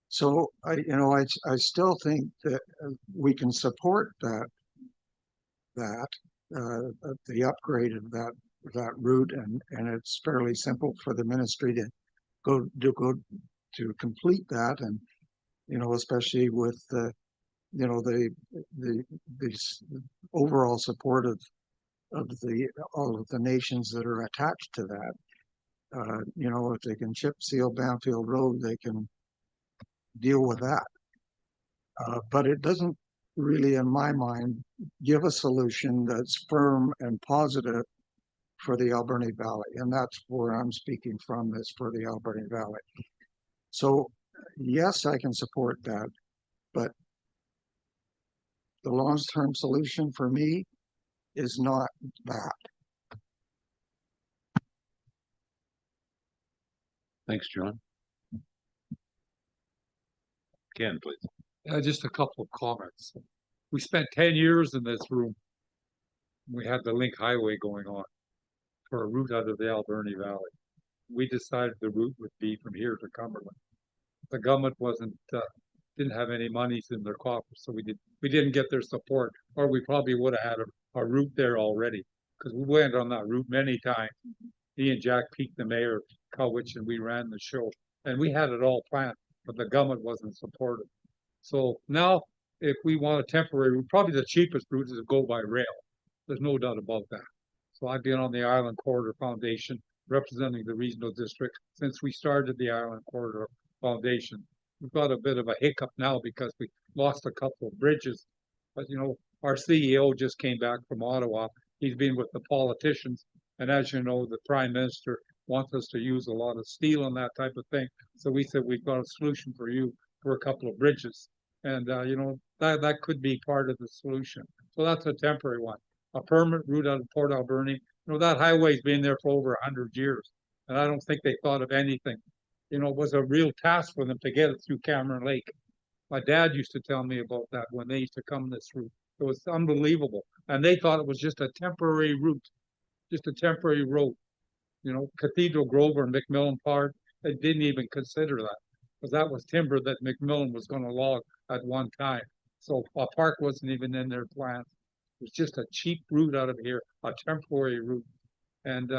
Speaker 3: So I still think that we can support the upgrade of that route, and it's fairly simple for the ministry to go to complete that, and especially with the overall support of all of the nations that are attached to that. If they can chip seal Banfield Road, they can deal with that. But it doesn't really, in my mind, give a solution that's firm and positive for the Alberni Valley. And that's where I'm speaking from, is for the Alberni Valley. So yes, I can support that, but the long-term solution for me is not that.
Speaker 1: Thanks, John. Ken, please.
Speaker 5: Just a couple of comments. We spent 10 years in this room. We had the Link Highway going on for a route out of the Alberni Valley. We decided the route would be from here to Cumberland. the government didn't have any monies in their coffers, so we didn't get their support, or we probably would have had a route there already, because we went on that route many times. Me and Jack Peak, the mayor of Colwich, and we ran the show, and we had it all planned, but the government wasn't supportive. So now, if we want a temporary route, probably the cheapest route is to go by rail. There's no doubt about that. So I've been on the Island Corridor Foundation representing the regional district since we started the Island Corridor Foundation. We've got a bit of a hiccup now because we lost a couple of bridges, but you know, our CEO just came back from Ottawa. He's been with the politicians, and as you know, the Prime Minister wants us to use a lot of steel and that type of thing. So we said we've got a solution for you for a couple of bridges, and you know, that could be part of the solution. So that's a temporary one. A permanent route out of Port Alberni. You know, that highway's been there for over 100 years, and I don't think they thought of anything. You know, it was a real task for them to get it through Cameron Lake. My dad used to tell me about that when they used to come this route. It was unbelievable, and they thought it was just a temporary route, just a temporary road. You know, Cathedral Grove or McMillan Park, they didn't even consider that, because that was timber that McMillan was going to log at one time. So a park wasn't even in their plans. It was just a cheap route out of here, a temporary route. And,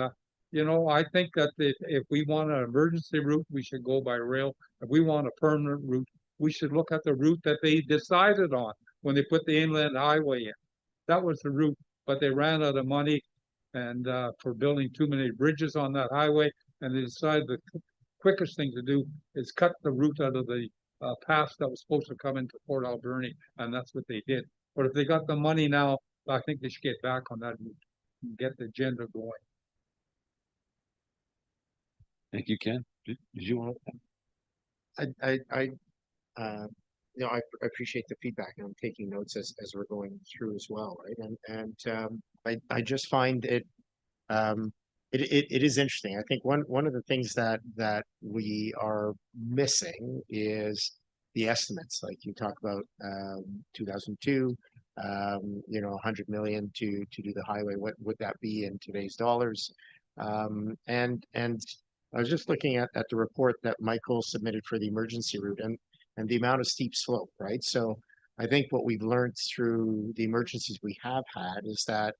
Speaker 5: you know, I think that if we want an emergency route, we should go by rail. If we want a permanent route, we should look at the route that they decided on when they put the inland highway in. That was the route, but they ran out of money and for building too many bridges on that highway, and they decided the quickest thing to do is cut the route out of the path that was supposed to come into Port Alberni, and that's what they did. But if they got the money now, I think they should get back on that route and get the agenda going.
Speaker 1: Thank you, Ken. Did you want
Speaker 10: I you know, I appreciate the feedback, and I'm taking notes as we're going through as well, right? And I just find it it is interesting. I think one of the things that we are missing is the estimates. Like you talk about 2002, you know, 100 million to do the highway. What would that be in today's dollars? And I was just looking at the report that Michael submitted for the emergency route and the amount of steep slope, right? So I think what we've learned through the emergencies we have had is that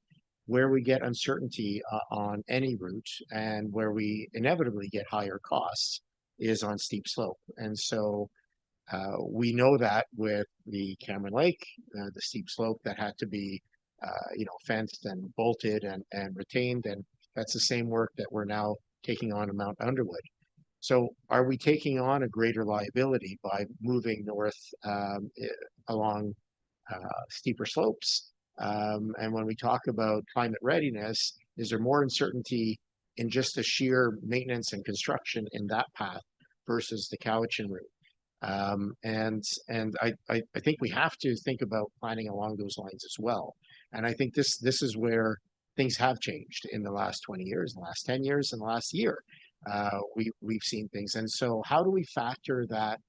Speaker 10: where we get uncertainty on any route and where we inevitably get higher costs is on steep slope. And so we know that with the Cameron Lake, the steep slope that had to be, you know, fenced and bolted and retained. And that's the same work that we're now taking on in Mount Underwood. So are we taking on a greater liability by moving north along steeper slopes? And when we talk about climate readiness, is there more uncertainty in just the sheer maintenance and construction in that path versus the Cowichan route? And I think we have to think about planning along those lines as well. And I think this is where things have changed in the last 20 years, the last 10 years, and the last year. We've seen things. And so how do we factor that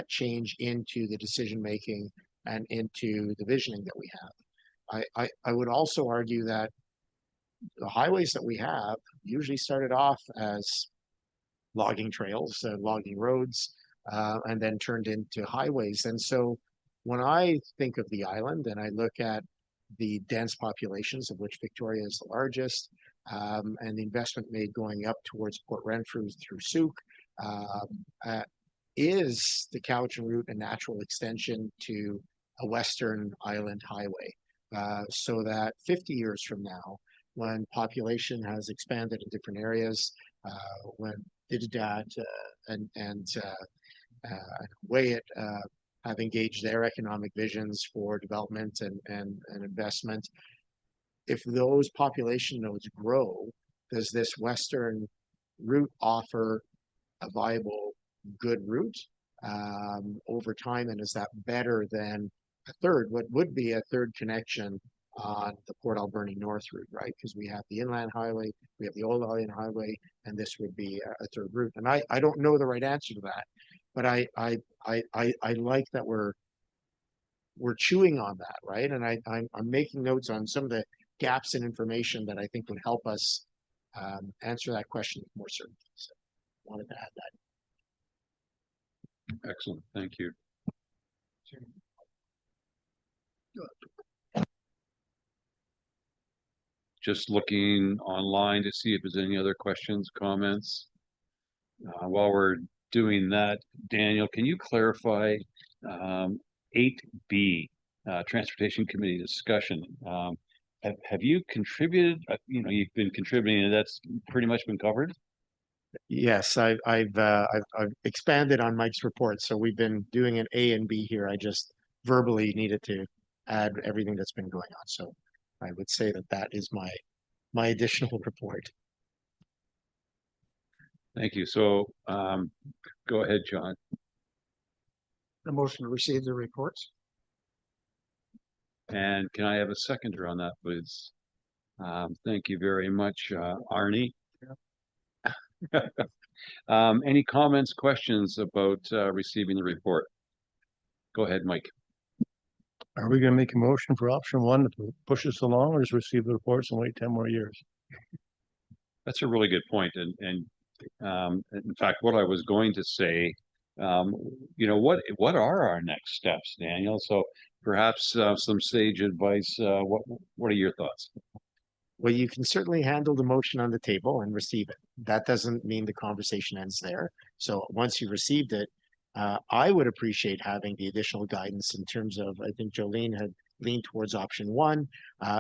Speaker 10: change into the decision making and into the visioning that we have? I would also argue that the highways that we have usually started off as logging trails, logging roads, and then turned into highways. And so when I think of the island and I look at the dense populations, of which Victoria is the largest, and the investment made going up towards Port Renfrew through Souk, is the Cowichan route a natural extension to a Western Island highway, so that 50 years from now, when population has expanded in different areas, when Dididat and Wayet have engaged their economic visions for development and investment, if those population nodes grow, does this Western route offer a viable, good route over time? And is that better than what would be a third connection on the Port Alberni North route, right? Because we have the Inland Highway, we have the Old Island Highway, and this would be a third route. And I don't know the right answer to that, but I like that we're chewing on that, right? And I'm making notes on some of the gaps in information that I think would help us answer that question with more certainty. So I wanted to add
Speaker 1: Excellent, thank you. Just looking online to see if there's any other questions, comments. While we're doing that, Daniel, can you clarify 8B, Transportation Committee discussion? Have you contributed? You've been contributing, and that's pretty much been covered.
Speaker 10: Yes, I've expanded on Mike's report. So we've been doing an A and B here. I just verbally needed to add everything that's been going on. So I would say that that is my additional report.
Speaker 1: Thank you. So go ahead, John.
Speaker 3: The motion to receive the reports.
Speaker 1: And can I have a seconder on that, please? Thank you very much, Arnie. Any comments, questions about receiving the report? Go ahead, Mike.
Speaker 7: Are we gonna make a motion for option one to push us along, or just receive the reports and wait 10 more years?
Speaker 1: That's a really good point. And in fact, what I was going to say, what are our next steps, Daniel? So perhaps some sage advice. What are your thoughts?
Speaker 10: Well, you can certainly handle the motion on the table and receive it. That doesn't mean the conversation ends there. So once you've received it, I would appreciate having the additional guidance in terms of, I think Jolene had leaned towards option one.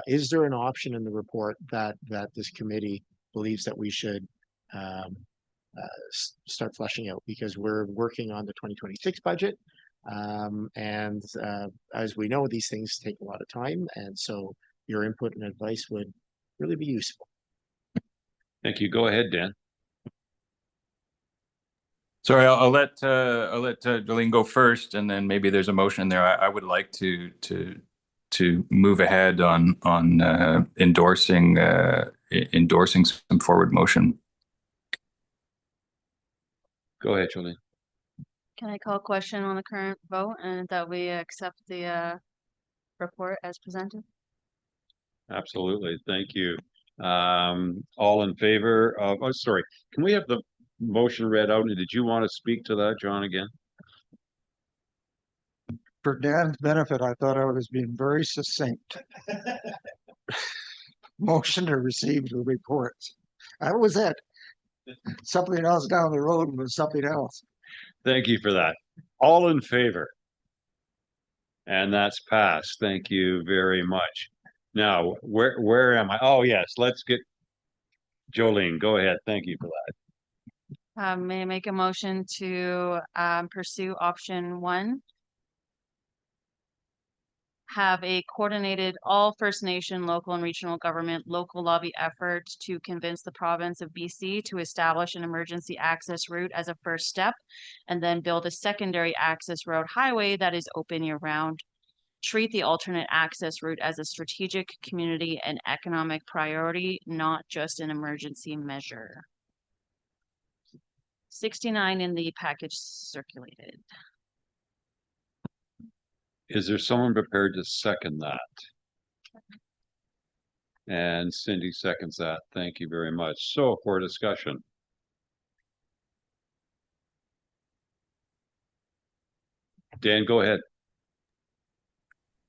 Speaker 10: Is there an option in the report that this committee believes that we should start fleshing out? Because we're working on the 2026 budget. And as we know, these things take a lot of time. And so your input and advice would really be useful.
Speaker 1: Thank you. Go ahead, Dan.
Speaker 13: Sorry, I'll let Jolene go first, and then maybe there's a motion there. I would like to move ahead on endorsing some forward motion.
Speaker 1: Go ahead, Jolene.
Speaker 8: Can I call a question on the current vote and that we accept the report as presented?
Speaker 1: Absolutely. Thank you. All in favor of, oh, sorry. Can we have the motion read out? And did you want to speak to that, John, again?
Speaker 3: For Dan's benefit, I thought I was being very succinct. Motion to receive the reports. That was it. Something else down the road was something else.
Speaker 1: Thank you for that. All in favor? And that's passed. Thank you very much. Now, where am I? Oh, yes, let's get Jolene. Go ahead. Thank you for that.
Speaker 8: May I make a motion to pursue option one? Have a coordinated all First Nation, local and regional government, local lobby effort to convince the province of BC to establish an emergency access route as a first step, and then build a secondary access road highway that is open year round. Treat the alternate access route as a strategic community and economic priority, not just an emergency measure. 69 in the package circulated.
Speaker 1: Is there someone prepared to second that? And Cindy seconds that. Thank you very much. So for discussion. Dan, go ahead.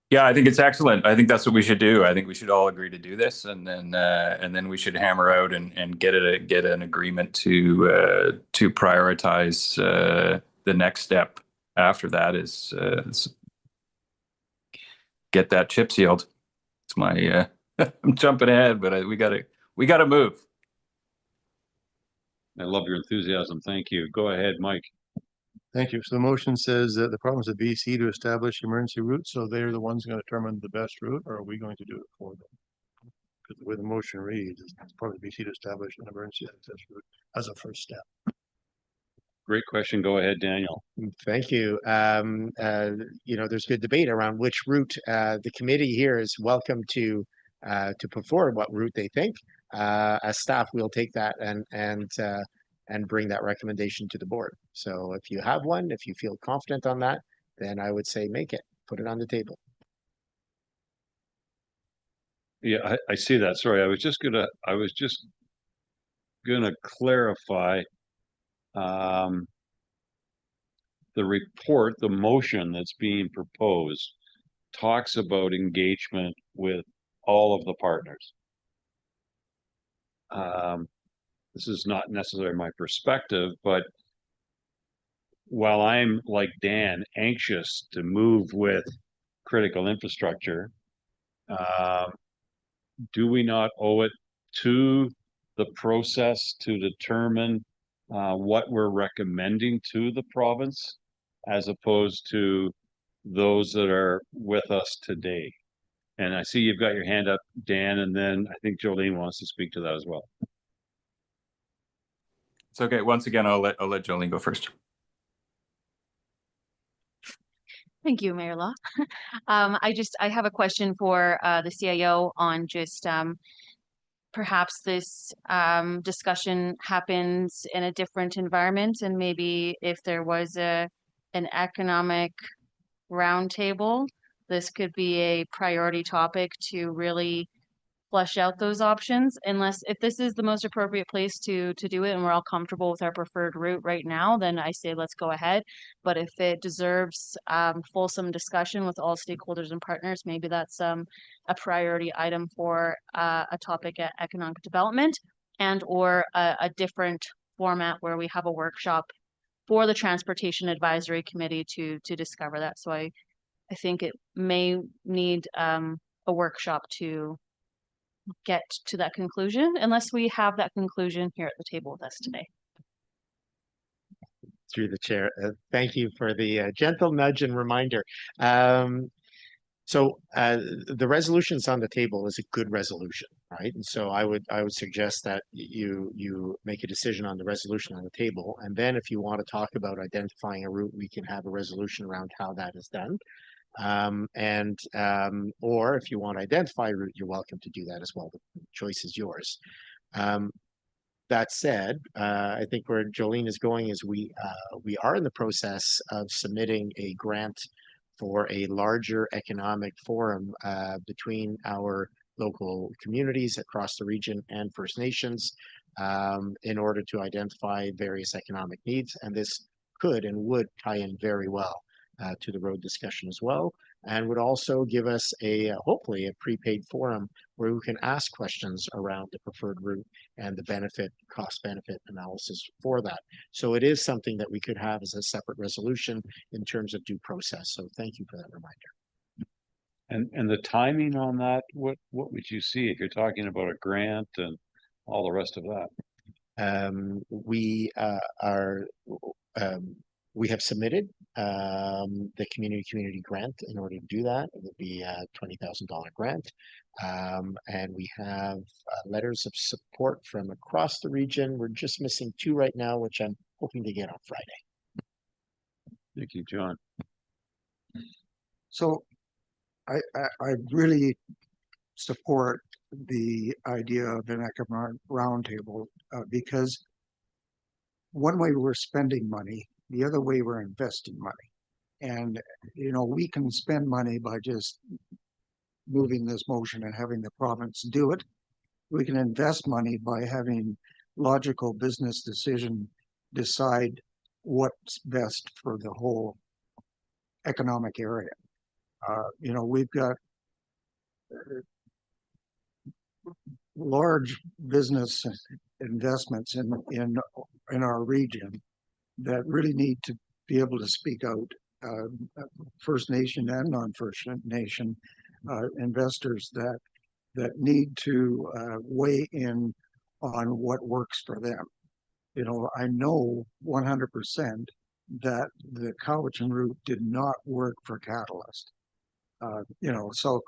Speaker 13: Yeah, I think it's excellent. I think that's what we should do. I think we should all agree to do this, and then we should hammer out and get an agreement to prioritize the next step after that is get that chip sealed. It's my I'm jumping ahead, but we gotta move.
Speaker 1: I love your enthusiasm. Thank you. Go ahead, Mike.
Speaker 7: Thank you. So the motion says that the province of BC to establish emergency routes, so they're the ones going to determine the best route, or are we going to do it for them? Because the way the motion reads, it's probably BC to establish an emergency access route as a first step.
Speaker 1: Great question. Go ahead, Daniel.
Speaker 10: Thank you. There's good debate around which route. The committee here is welcome to put forward what route they think. As staff, we'll take that and bring that recommendation to the board. So if you have one, if you feel confident on that, then I would say make it, put it on the table.
Speaker 1: Yeah, I see that. Sorry, I was just gonna clarify. the report, the motion that's being proposed talks about engagement with all of the partners. This is not necessarily my perspective, but while I'm like Dan, anxious to move with critical infrastructure, do we not owe it to the process to determine what we're recommending to the province as opposed to those that are with us today? And I see you've got your hand up, Dan, and then I think Jolene wants to speak to that as well.
Speaker 13: It's okay. Once again, I'll let Jolene go first.
Speaker 8: Thank you, Mayor Law. I have a question for the CIO on just perhaps this discussion happens in a different environment, and maybe if there was an economic roundtable, this could be a priority topic to really flesh out those options. If this is the most appropriate place to do it and we're all comfortable with our preferred route right now, then I say let's go ahead. But if it deserves fulsome discussion with all stakeholders and partners, maybe that's a priority item for a topic at economic development, and or a different format where we have a workshop for the Transportation Advisory Committee to discover that. So I think it may need a workshop to get to that conclusion, unless we have that conclusion here at the table with us today.
Speaker 10: Through the chair, thank you for the gentle nudge and reminder. So the resolutions on the table is a good resolution, right? And so I would suggest that you make a decision on the resolution on the table, and then if you want to talk about identifying a route, we can have a resolution around how that is done. Or if you want to identify a route, you're welcome to do that as well. The choice is yours. That said, I think where Jolene is going is we are in the process of submitting a grant for a larger economic forum between our local communities across the region and First Nations in order to identify various economic needs. And this could and would tie in very well to the road discussion as well, and would also give us hopefully a prepaid forum where we can ask questions around the preferred route and the cost benefit analysis for that. So it is something that we could have as a separate resolution in terms of due process. So thank you for that reminder.
Speaker 1: And the timing on that, what would you see if you're talking about a grant and all the rest of that?
Speaker 10: We have submitted the community grant in order to do that. It would be a $20,000 grant. And we have letters of support from across the region. We're just missing 2 right now, which I'm hoping to get on Friday.
Speaker 1: Thank you, John.
Speaker 3: So I really support the idea of an economic roundtable because one way we're spending money, the other way we're investing money. And, we can spend money by just moving this motion and having the province do it. We can invest money by having logical business decision decide what's best for the whole economic area. We've got large business investments in our region that really need to be able to speak out. First Nation and non-First Nation investors that need to weigh in on what works for them. I know 100% that the Cowichan route did not work for Catalyst. So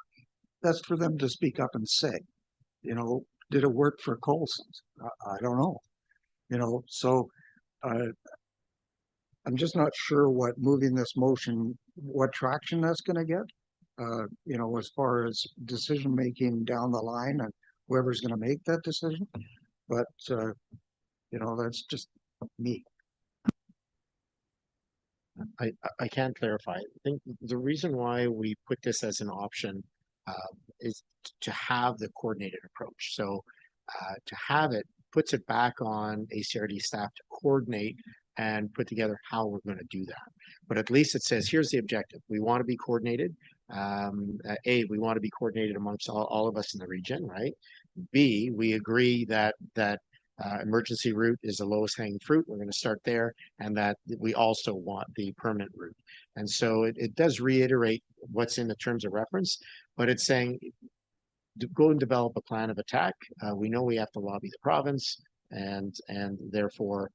Speaker 3: that's for them to speak up and say, did it work for Colson's? I don't know. So I'm just not sure what moving this motion, what traction that's going to get, as far as decision making down the line and whoever's going to make that decision. But, that's just me.
Speaker 10: I can clarify. I think the reason why we put this as an option is to have the coordinated approach. So to have it puts it back on ACRD staff to coordinate and put together how we're going to do that. But at least it says, here's the objective. We want to be coordinated. We want to be coordinated amongst all of us in the region, right? B, we agree that emergency route is the lowest hanging fruit. We're going to start there, and that we also want the permanent route. And so it does reiterate what's in the terms of reference, but it's saying go and develop a plan of attack. We know we have to lobby the province, and therefore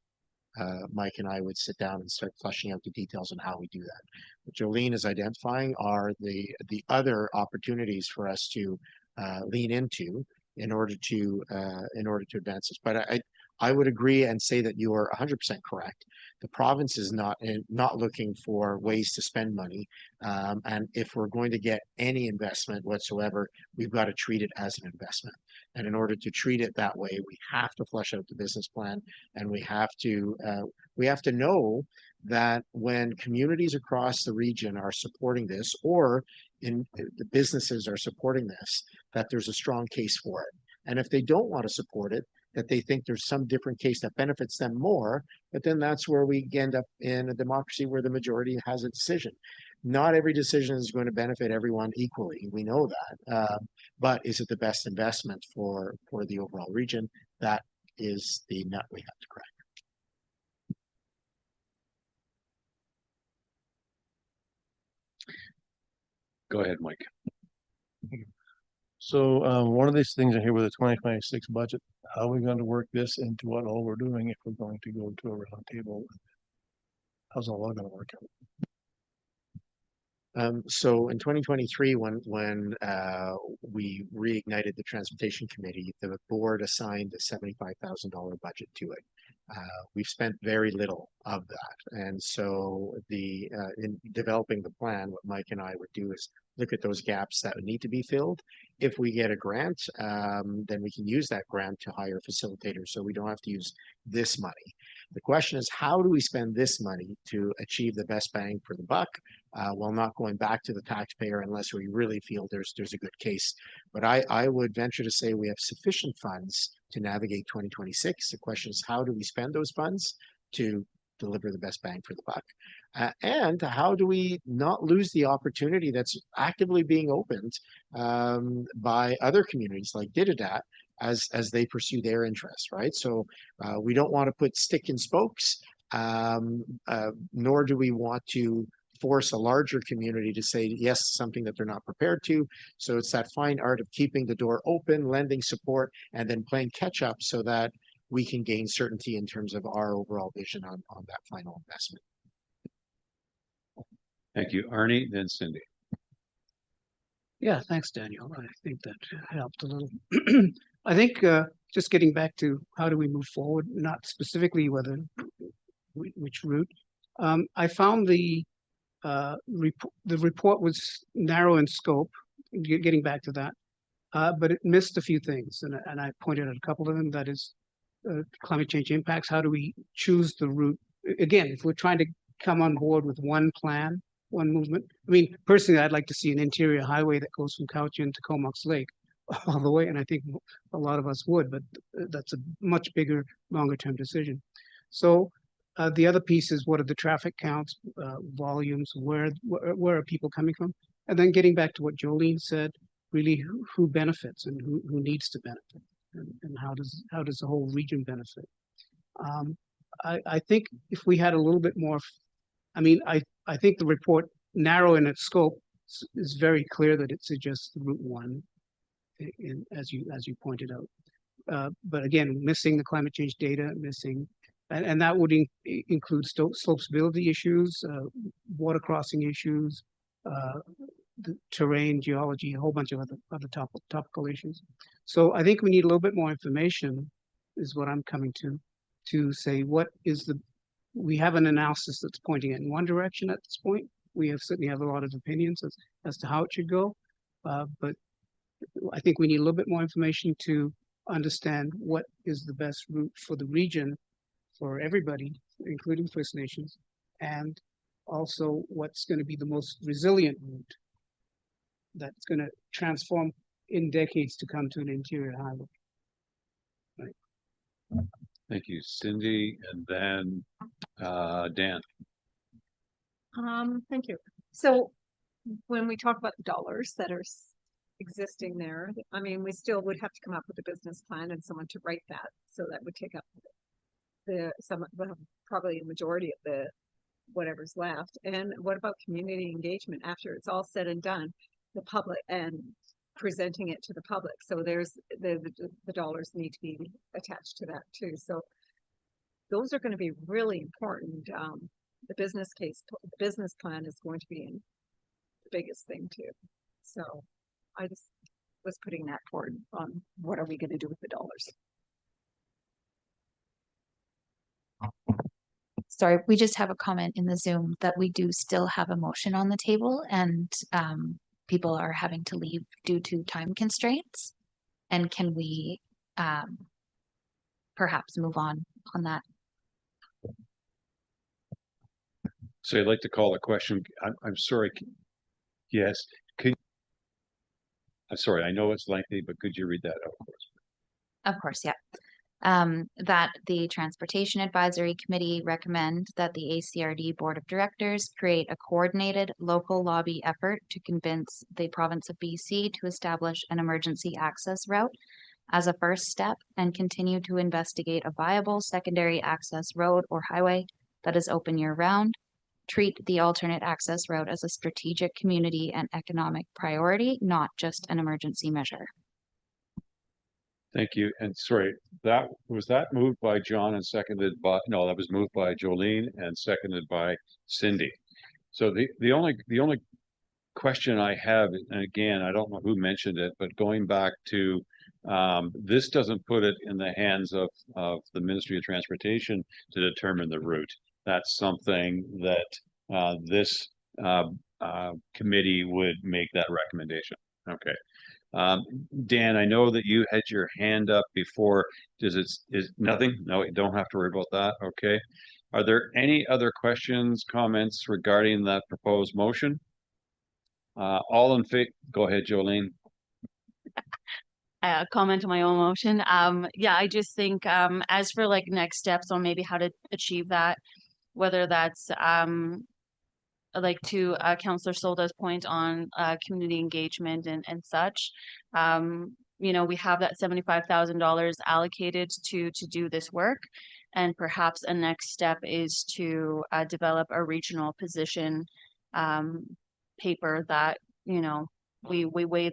Speaker 10: Mike and I would sit down and start fleshing out the details on how we do that. What Jolene is identifying are the other opportunities for us to lean into in order to advance this. But I would agree and say that you are 100% correct. The province is not looking for ways to spend money, and if we're going to get any investment whatsoever, we've got to treat it as an investment. And in order to treat it that way, we have to flesh out the business plan, and we have to know that when communities across the region are supporting this, or in the businesses are supporting this, that there's a strong case for it. And if they don't want to support it, that they think there's some different case that benefits them more, but then that's where we end up in a democracy where the majority has a decision. Not every decision is going to benefit everyone equally. We know that, but is it the best investment for the overall region? That is the nut we have to crack.
Speaker 1: Go ahead, Mike.
Speaker 7: So one of these things in here with the 2026 budget, how are we going to work this into what all we're doing if we're going to go to a round table? How's all that going to work out?
Speaker 10: So in 2023, when we reignited the Transportation Committee, the board assigned a $75,000 budget to it. We've spent very little of that, and so in developing the plan, what Mike and I would do is look at those gaps that would need to be filled. If we get a grant, then we can use that grant to hire facilitators, so we don't have to use this money. The question is, how do we spend this money to achieve the best bang for the buck, while not going back to the taxpayer unless we really feel there's a good case? But I would venture to say we have sufficient funds to navigate 2026. The question is, how do we spend those funds to deliver the best bang for the buck? And how do we not lose the opportunity that's actively being opened by other communities like Didadat as they pursue their interests, right? So we don't want to put stick in spokes, nor do we want to force a larger community to say yes to something that they're not prepared to. So it's that fine art of keeping the door open, lending support, and then playing catch up so that we can gain certainty in terms of our overall vision on that final investment.
Speaker 1: Thank you, Arnie, then Cindy.
Speaker 6: Yeah, thanks, Daniel. I think that helped a little. I think just getting back to how do we move forward, not specifically which route. I found the report was narrow in scope, getting back to that, but it missed a few things, and I pointed out a couple of them. That is climate change impacts. How do we choose the route? Again, if we're trying to come on board with one plan, one movement. I mean, personally, I'd like to see an interior highway that goes from Cowichan to Comox Lake all the way, and I think a lot of us would, but that's a much bigger, longer term decision. So the other piece is, what are the traffic counts, volumes, where are people coming from? And then getting back to what Jolene said, really who benefits and who needs to benefit, and how does the whole region benefit? I think if we had a little bit more, I think the report, narrow in its scope, is very clear that it suggests Route 1, as you pointed out. But again, missing the climate change data, and that would include slopability issues, water crossing issues, the terrain, geology, a whole bunch of other topical issues. So I think we need a little bit more information, is what I'm coming to say what is we have an analysis that's pointing in one direction at this point. We certainly have a lot of opinions as to how it should go, but I think we need a little bit more information to understand what is the best route for the region, for everybody, including First Nations, and also what's going to be the most resilient route that's going to transform in decades to come to an interior highway. Right.
Speaker 1: Thank you, Cindy, and then Dan.
Speaker 4: Thank you. So when we talk about the dollars that are existing there, I mean, we still would have to come up with a business plan and someone to write that. So that would take up probably a majority of the whatever's left. And what about community engagement after it's all said and done, the public and presenting it to the public? So there's the dollars need to be attached to that too. So those are going to be really important. The business case, the business plan is going to be the biggest thing too. So I just was putting that forward on what are we going to do with the dollars.
Speaker 14: Sorry, we just have a comment in the Zoom that we do still have a motion on the table and people are having to leave due to time constraints. And can we perhaps move on that?
Speaker 1: So I'd like to call a question. I'm sorry. Yes. I'm sorry. I know it's lengthy, but could you read that out, of course?
Speaker 14: Of course, yeah. That the Transportation Advisory Committee recommend that the ACRD Board of Directors create a coordinated local lobby effort to convince the province of BC to establish an emergency access route as a first step and continue to investigate a viable secondary access road or highway that is open year-round. Treat the alternate access route as a strategic community and economic priority, not just an emergency measure.
Speaker 1: Thank you. And sorry, that moved by John and seconded by, no, that was moved by Jolene and seconded by Cindy. So the only question I have, and again, I don't know who mentioned it, but going back to this doesn't put it in the hands of the Ministry of Transportation to determine the route. That's something that this committee would make that recommendation. Okay. Dan, I know that you had your hand up before. Is nothing? No, you don't have to worry about that. Okay. Are there any other questions, comments regarding that proposed motion? All in favor? Go ahead, Jolene.
Speaker 8: Comment on my own motion. Yeah, I just think as for like next steps on maybe how to achieve that, whether that's like to Councillor Solda's point on community engagement and such. You know, we have that $75,000 allocated to do this work, and perhaps a next step is to develop a regional position paper that, you know, we weigh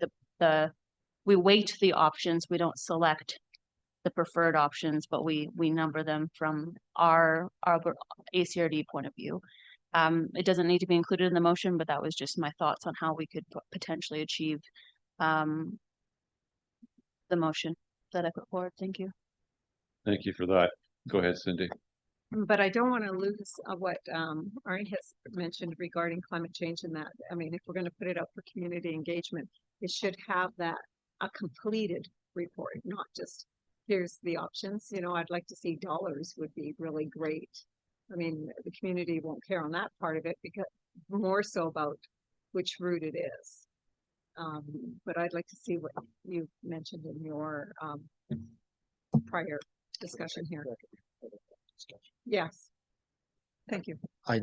Speaker 8: we weight the options. We don't select the preferred options, but we number them from our ACRD point of view. It doesn't need to be included in the motion, but that was just my thoughts on how we could potentially achieve the motion that I put forward. Thank you.
Speaker 1: Thank you for that. Go ahead, Cindy.
Speaker 4: But I don't want to lose what Arnie has mentioned regarding climate change and that. I mean, if we're going to put it up for community engagement, it should have that a completed report, not just here's the options. You know, I'd like to see dollars would be really great. I mean, the community won't care on that part of it because more so about which route it is. But I'd like to see what you mentioned in your prior discussion here. Yes. Thank you.
Speaker 10: I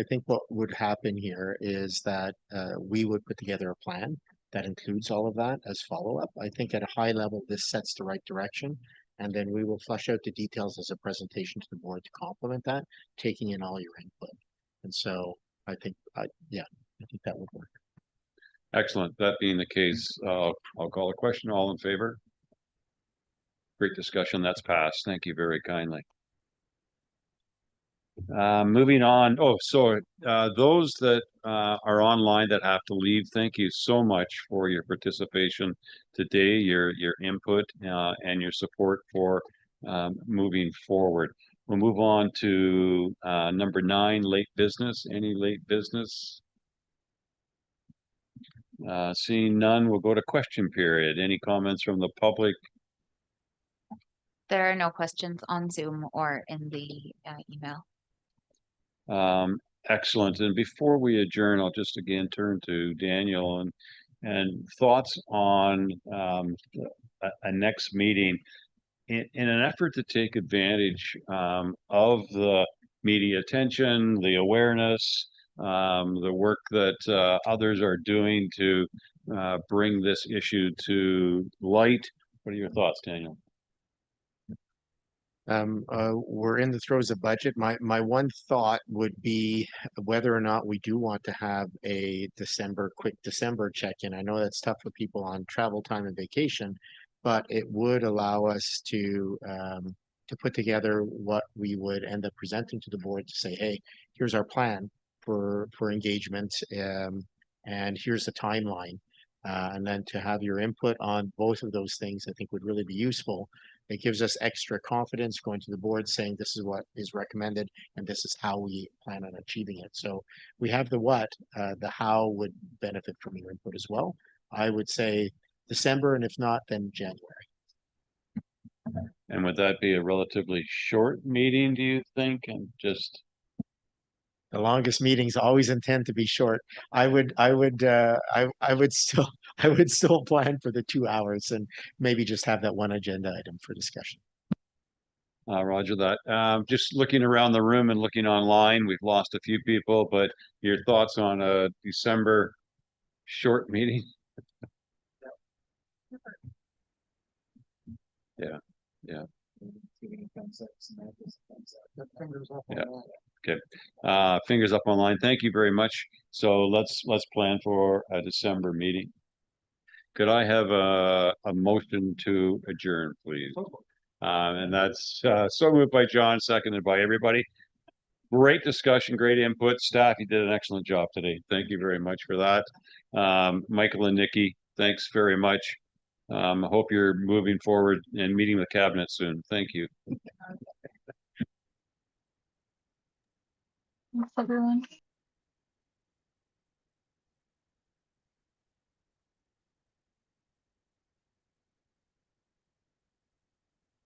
Speaker 10: think what would happen here is that we would put together a plan that includes all of that as follow-up. I think at a high level, this sets the right direction. And then we will flesh out the details as a presentation to the board to complement that, taking in all your input. And so I think, yeah, I think that would work.
Speaker 1: Excellent. That being the case, I'll call a question. All in favor? Great discussion. That's passed. Thank you very kindly. Moving on. Oh, so those that are online that have to leave, thank you so much for your participation today, your input and your support for moving forward. We'll move on to number 9, late business. Any late business? Seeing none, we'll go to question period. Any comments from the public?
Speaker 14: There are no questions on Zoom or in the email.
Speaker 1: Excellent. And before we adjourn, I'll just again turn to Daniel and thoughts on a next meeting. in an effort to take advantage of the media attention, the awareness, the work that others are doing to bring this issue to light. What are your thoughts, Daniel?
Speaker 10: We're in the throes of budget. My one thought would be whether or not we do want to have a quick December check-in. I know that's tough for people on travel time and vacation, but it would allow us to put together what we would end up presenting to the board to say, hey, here's our plan for engagement, and here's the timeline. And then to have your input on both of those things, I think would really be useful. It gives us extra confidence going to the board saying this is what is recommended and this is how we plan on achieving it. So we have the what, the how would benefit from your input as well. I would say December, and if not, then January.
Speaker 1: And would that be a relatively short meeting, do you think? And just
Speaker 10: the longest meetings always intend to be short. I would still plan for the 2 hours and maybe just have that one agenda item for discussion.
Speaker 1: Roger that. Just looking around the room and looking online, we've lost a few people, but your thoughts on a December short meeting? Yeah. Yeah. Yeah. Okay. Fingers up online. Thank you very much. So let's plan for a December meeting. Could I have a motion to adjourn, please? And that's so moved by John, seconded by everybody. Great discussion, great input. Staff, you did an excellent job today. Thank you very much for that. Michael and Nikki, thanks very much. I hope you're moving forward and meeting with cabinet soon. Thank you.
Speaker 8: Thanks, everyone.